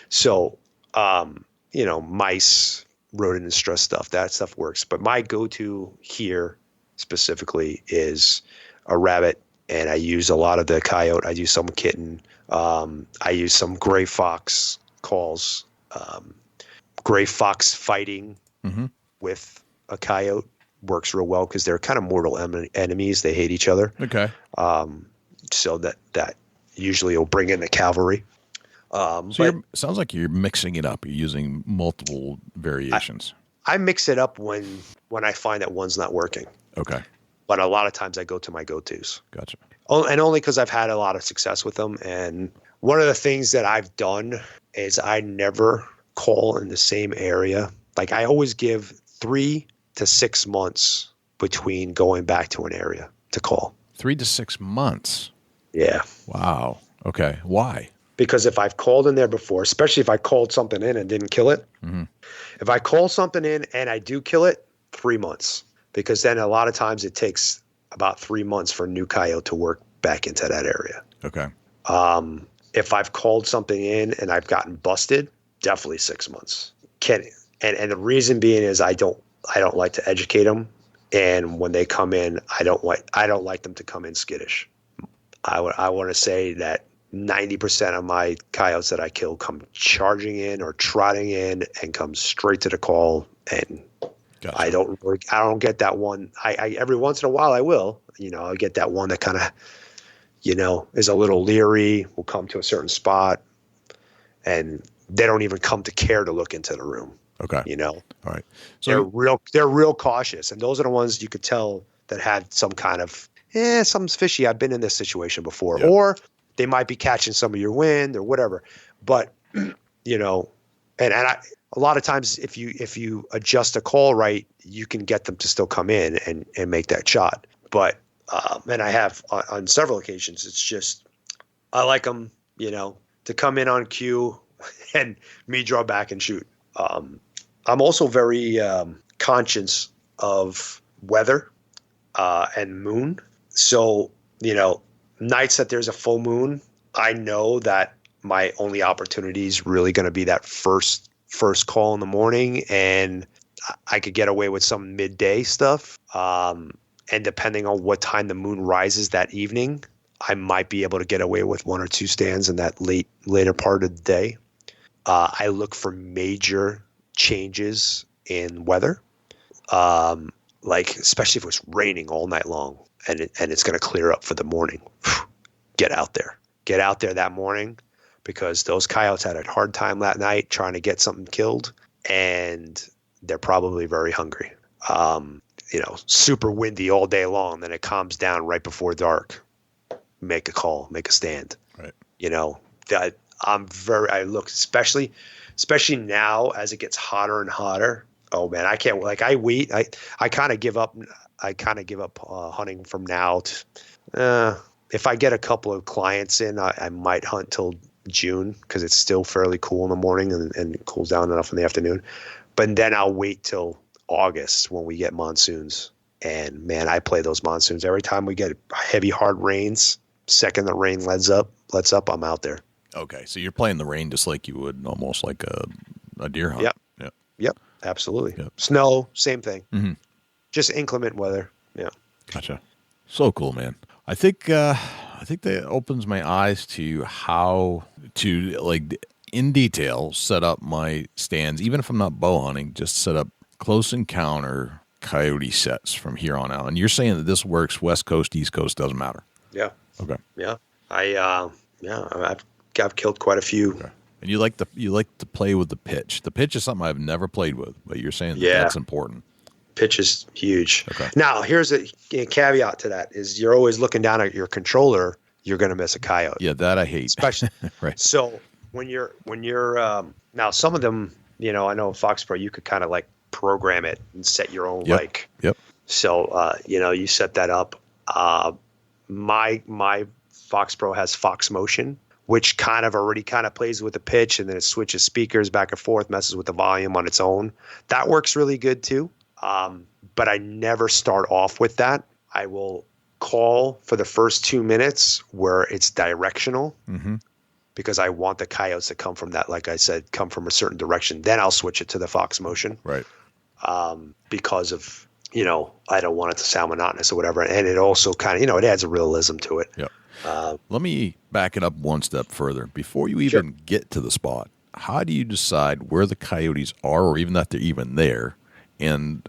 So, mice, rodent and stress stuff, that stuff works. But my go-to here specifically is a rabbit, and I use a lot of the coyote. I use some kitten. I use some gray fox calls. Gray fox fighting with a coyote works real well because they're kind of mortal enemies. They hate each other. Okay. So that usually will bring in the cavalry. Sounds like you're mixing it up. You're using multiple variations. I mix it up when I find that one's not working. Okay. But a lot of times I go to my go-tos. Gotcha. And only because I've had a lot of success with them. And one of the things that I've done is I never call in the same area. Like I always give 3 to 6 months between going back to an area to call. 3 to 6 months. Yeah. Wow. Okay. Why? Because if I've called in there before, especially if I called something in and didn't kill it, if I call something in and I do kill it, 3 months. Because then a lot of times it takes about 3 months for a new coyote to work back into that area. Okay. If I've called something in and I've gotten busted, definitely 6 months. And the reason being is I don't like to educate them, and when they come in, I don't like them to come in skittish. I want to say that 90% of my coyotes that I kill come charging in or trotting in and come straight to the call. And gotcha. I don't get that one. I every once in a while I will, I get that one that kind of, is a little leery, will come to a certain spot and they don't even come to care to look into the room. Okay. All right. So they're real cautious. And those are the ones you could tell that had some kind of, something's fishy. I've been in this situation before. Yep. Or they might be catching some of your wind or whatever. But, and a lot of times if you adjust a call right, you can get them to still come in and make that shot. But, and I have on several occasions, it's just, I like them, to come in on cue and me draw back and shoot. I'm also very conscious of weather and moon. So, nights that there's a full moon, I know that my only opportunity is really going to be that first call in the morning, and I could get away with some midday stuff. And depending on what time the moon rises that evening, I might be able to get away with 1 or 2 stands in that later part of the day. I look for major changes in weather, like especially if it's raining all night long and it's going to clear up for the morning. Get out there that morning, because those coyotes had a hard time that night trying to get something killed, and they're probably very hungry. Super windy all day long, then it calms down right before dark. Make a call, make a stand. Right. That I look, especially now as it gets hotter and hotter. Oh man, I can't, I wait. I kind of give up. Hunting from now to, if I get a couple of clients in, I might hunt till June, because it's still fairly cool in the morning and it cools down enough in the afternoon. But then I'll wait till August when we get monsoons. And man, I play those monsoons every time we get heavy, hard rains. Second the rain lets up, I'm out there. Okay, so you're playing the rain just like you would almost like a deer hunt. Yep, absolutely. Yep. Snow, same thing. Mm-hmm. Just inclement weather. Yeah. Gotcha. So cool, man. I think that opens my eyes to how to, in detail, set up my stands, even if I'm not bow hunting, just set up close encounter coyote sets from here on out. And you're saying that this works West Coast, East Coast, doesn't matter. Yeah. Okay. Yeah. I've killed quite a few. Okay. And you like to play with the pitch. The pitch is something I've never played with, but you're saying that's important. Pitch is huge. Okay. Now, here's a caveat to that: is you're always looking down at your controller, you're going to miss a coyote. Yeah, that I hate. Especially right. So when you're now, some of them, I know Fox Pro, you could kind of program it and set your own Yep. So you set that up. My Fox Pro has Fox Motion, which already plays with the pitch, and then it switches speakers back and forth, messes with the volume on its own. That works really good too. But I never start off with that. I will call for the first 2 minutes where it's directional, because I want the coyotes to come from that, like I said, come from a certain direction. Then I'll switch it to the Fox Motion. Right. Because of, I don't want it to sound monotonous or whatever. And it also kind of, it adds a realism to it. Yep. Let me back it up one step further. Before you even get to the spot, how do you decide where the coyotes are, or even that they're even there, and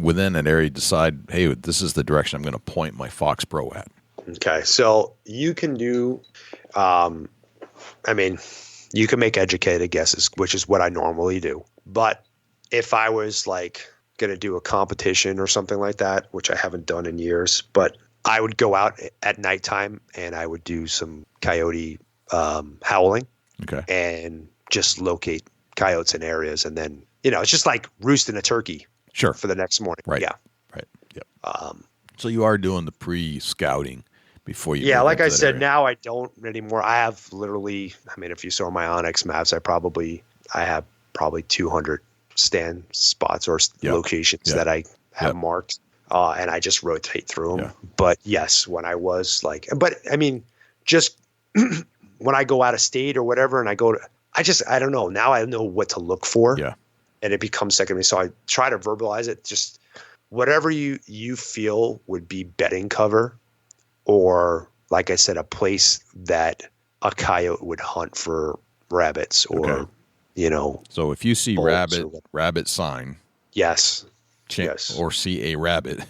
within an area decide, hey, this is the direction I'm going to point my Fox Pro at? Okay, so you can do, you can make educated guesses, which is what I normally do. But if I was like going to do a competition or something like that, which I haven't done in years, but I would go out at nighttime and I would do some coyote howling, and just locate coyotes in areas, and then it's just like roosting a turkey, for the next morning. Right. Yeah. Right. Yep. So you are doing the pre-scouting before you. Yeah, like I said, now I don't anymore. I have literally, if you saw my Onyx maps, I have probably 200 stand spots or locations that I have marked. And I just rotate through them. Yeah. But yes, when I was just when I go out of state or whatever, and I don't know. Now I know what to look for. Yeah. And it becomes second to me. So I try to verbalize it. Just whatever you feel would be bedding cover, or like I said, a place that a coyote would hunt for rabbits, or, So if you see rabbit sign. Yes. Or see a rabbit,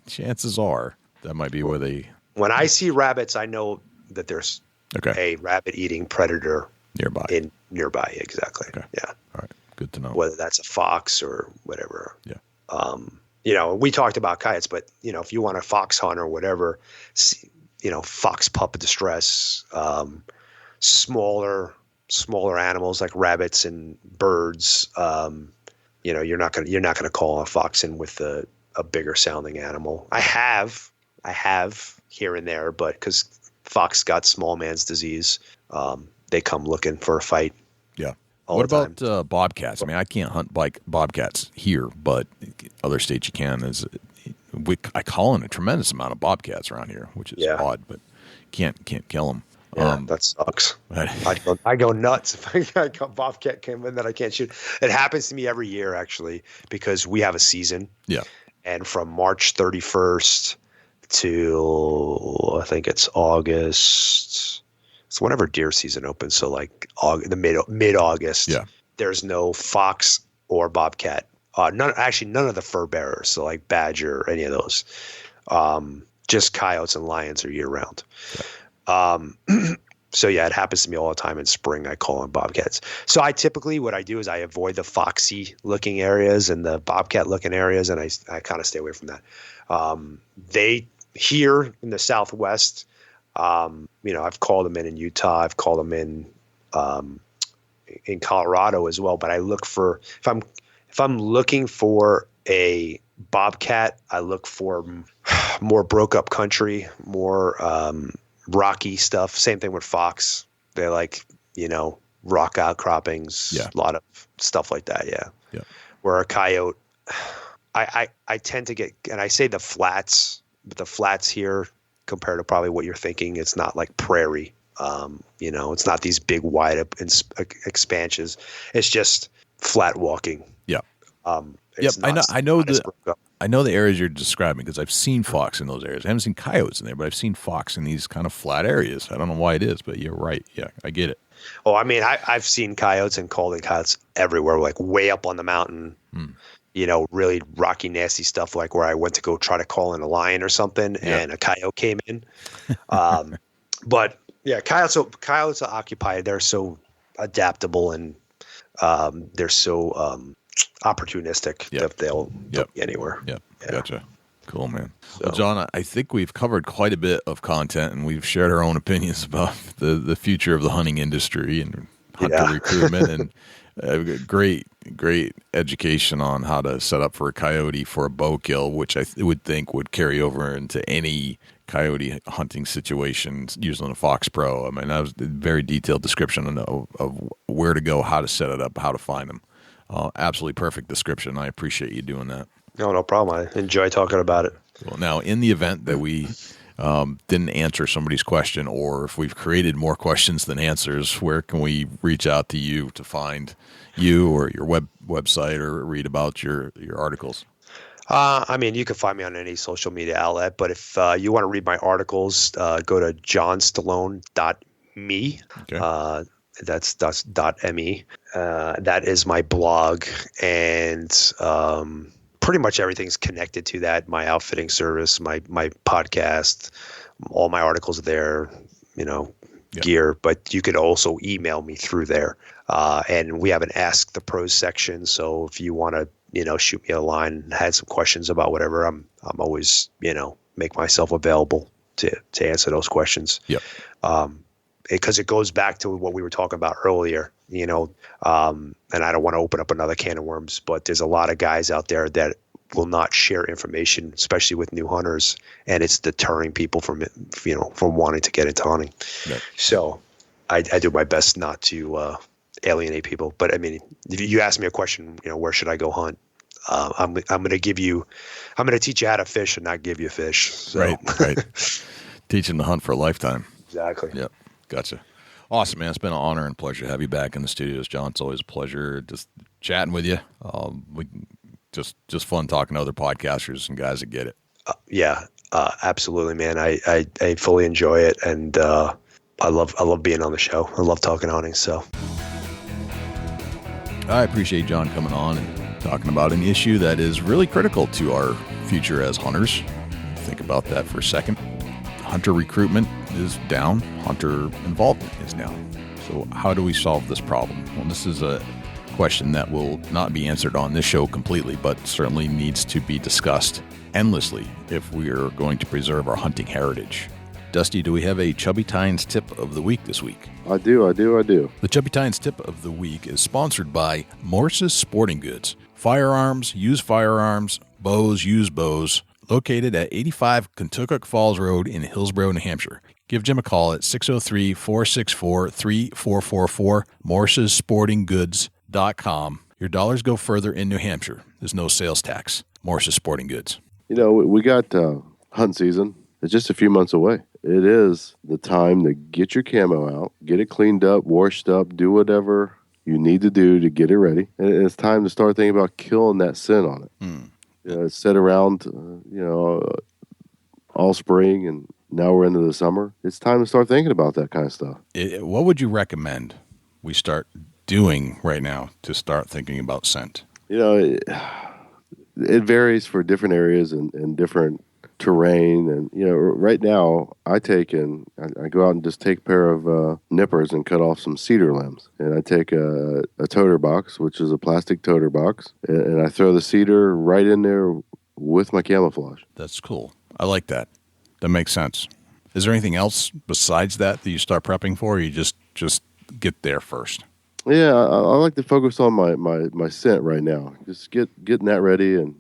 chances are that might be where they. When I see rabbits, I know that there's a rabbit-eating predator nearby. Exactly. Okay. Yeah. All right. Good to know. Whether that's a fox or whatever. Yeah. We talked about coyotes, but if you want a fox hunt or whatever, fox pup distress, smaller animals like rabbits and birds. You're not gonna call a fox in with a bigger sounding animal. I have here and there, but because fox got small man's disease, they come looking for a fight. Yeah. What about bobcats? I can't hunt bobcats here, but other states you can. I call in a tremendous amount of bobcats around here, which is odd, but can't kill them. Yeah, that sucks. I go nuts if a bobcat came in that I can't shoot. It happens to me every year, actually, because we have a season. Yeah. And from March 31st to I think it's August. It's whenever deer season opens. So like the mid-August. Yeah. There's no fox or bobcat. None of the fur bearers. So like badger or any of those. Just coyotes and lions are year round. Yeah. So yeah, it happens to me all the time in spring. I call in bobcats. So what I do is I avoid the foxy looking areas and the bobcat looking areas. And I kind of stay away from that. They here in the Southwest, I've called them in Utah. I've called them in Colorado as well. But I look for, if I'm looking for a bobcat, I look for more broke up country, more, rocky stuff. Same thing with fox. They like, rock outcroppings, a lot of stuff like that. Yeah. Yeah. Where a coyote, I tend to get, and I say the flats, but the flats here compared to probably what you're thinking, it's not like prairie. It's not these big wide expansions. It's just flat walking. Yeah. I know the areas you're describing because I've seen fox in those areas. I haven't seen coyotes in there, but I've seen fox in these kind of flat areas. I don't know why it is, but you're right. Yeah, I get it. Oh, I've seen coyotes and called in coyotes everywhere, like way up on the mountain. Really rocky, nasty stuff, like where I went to go try to call in a lion or something, and a coyote came in. But yeah, coyotes are occupied. They're so adaptable and they're so opportunistic that they'll be anywhere. Yeah. Gotcha. Cool, man. So, well, John, I think we've covered quite a bit of content, and we've shared our own opinions about the future of the hunting industry and hunter recruitment, and great education on how to set up for a coyote for a bow kill, which I would think would carry over into any coyote hunting situations using a Fox Pro. That was a very detailed description of where to go, how to set it up, how to find them. Absolutely perfect description. I appreciate you doing that. No problem. I enjoy talking about it. Well, now, in the event that we didn't answer somebody's question, or if we've created more questions than answers, where can we reach out to you to find you or your website or read about your articles? I mean, you can find me on any social media outlet, but if you want to read my articles, go to johnstallone.me. Okay. That's .me. That is my blog, and pretty much everything's connected to that. My outfitting service, my podcast, all my articles are there, gear, but you could also email me through there. And we have an Ask the Pros section. So if you want to, shoot me a line, had some questions about whatever, I'm always, make myself available to answer those questions. Yep. Because it goes back to what we were talking about earlier, and I don't want to open up another can of worms, but there's a lot of guys out there that will not share information, especially with new hunters, and it's deterring people from wanting to get into hunting. Yep. So I do my best not to alienate people. But I mean, if you ask me a question, where should I go hunt? I'm going to teach you how to fish and not give you fish. So. Right. Teach them to hunt for a lifetime. Exactly. Yep. Gotcha. Awesome, man. It's been an honor and pleasure to have you back in the studios, John. It's always a pleasure just chatting with you. We just fun talking to other podcasters and guys that get it. Yeah, absolutely, man. I fully enjoy it, and I love being on the show. I love talking hunting. So I appreciate John coming on and talking about an issue that is really critical to our future as hunters. Think about that for a second. Hunter recruitment is down. Hunter involvement is down. So how do we solve this problem? Well, this is a question that will not be answered on this show completely, but certainly needs to be discussed endlessly if we are going to preserve our hunting heritage. Dusty, do we have a Chubby Tines tip of the week this week? I do. The Chubby Tines tip of the week is sponsored by Morse's Sporting Goods. Firearms, used firearms, bows, used bows, located at 85 Kentucky Falls Road in Hillsborough, New Hampshire. Give Jim a call at 603-464-3444, morsessportinggoods.com. Your dollars go further in New Hampshire. There's no sales tax. Morse's Sporting Goods. We got hunt season. It's just a few months away. It is the time to get your camo out, get it cleaned up, washed up, do whatever you need to do to get it ready. And it's time to start thinking about killing that scent on it. It's set around, all spring, and now we're into the summer. It's time to start thinking about that kind of stuff. What would you recommend we start doing right now to start thinking about scent? It varies for different areas and different terrain. And, right now I go out and just take a pair of nippers and cut off some cedar limbs. And I take a toter box, which is a plastic toter box, and I throw the cedar right in there with my camouflage. That's cool. I like that. That makes sense. Is there anything else besides that you start prepping for, or you just get there first? Yeah, I like to focus on my scent right now. Just getting that ready, and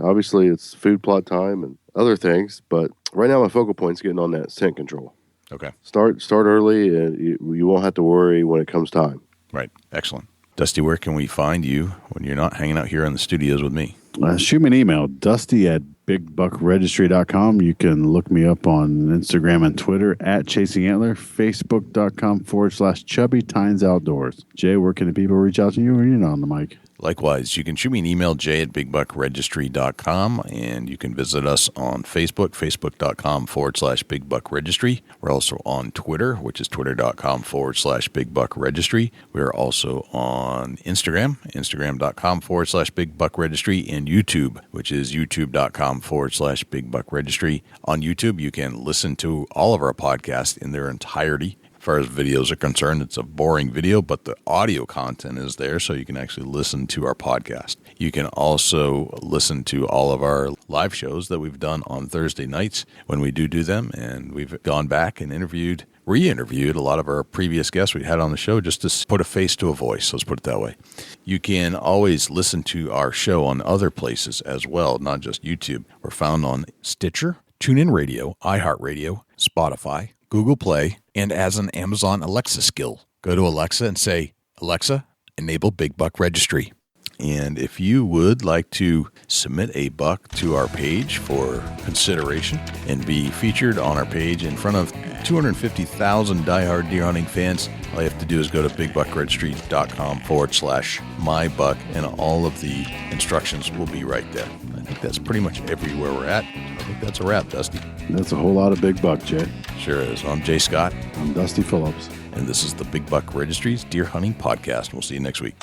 obviously it's food plot time and other things, but right now my focal point's getting on that scent control. Okay. Start early, and you won't have to worry when it comes time. Right. Excellent. Dusty, where can we find you when you're not hanging out here in the studios with me? Shoot me an email, dusty@bigbuckregistry.com. You can look me up on Instagram and Twitter @ChasingAntler, Facebook.com/Chubby Tines Outdoors. Jay, where can the people reach out to you when you're not on the mic? Likewise, you can shoot me an email, jay@bigbuckregistry.com, and you can visit us on Facebook, facebook.com/bigbuckregistry. We're also on Twitter, which is twitter.com/bigbuckregistry. We're also on Instagram, instagram.com/bigbuckregistry, and YouTube, which is youtube.com/bigbuckregistry. On YouTube, you can listen to all of our podcasts in their entirety. As far as videos are concerned, it's a boring video, but the audio content is there, so you can actually listen to our podcast. You can also listen to all of our live shows that we've done on Thursday nights when we do them, and we've gone back and re-interviewed a lot of our previous guests we had on the show just to put a face to a voice, let's put it that way. You can always listen to our show on other places as well, not just YouTube. We're found on Stitcher, TuneIn Radio, iHeartRadio, Spotify, Google Play, and as an Amazon Alexa skill. Go to Alexa and say, Alexa, enable Big Buck Registry. And if you would like to submit a buck to our page for consideration and be featured on our page in front of 250,000 diehard deer hunting fans, all you have to do is go to bigbuckregistry.com/mybuck, and all of the instructions will be right there. I think that's pretty much everywhere we're at. I think that's a wrap, Dusty. That's a whole lot of big buck, Jay. Sure is. I'm Jay Scott. I'm Dusty Phillips. And this is the Big Buck Registry's Deer Hunting Podcast. We'll see you next week.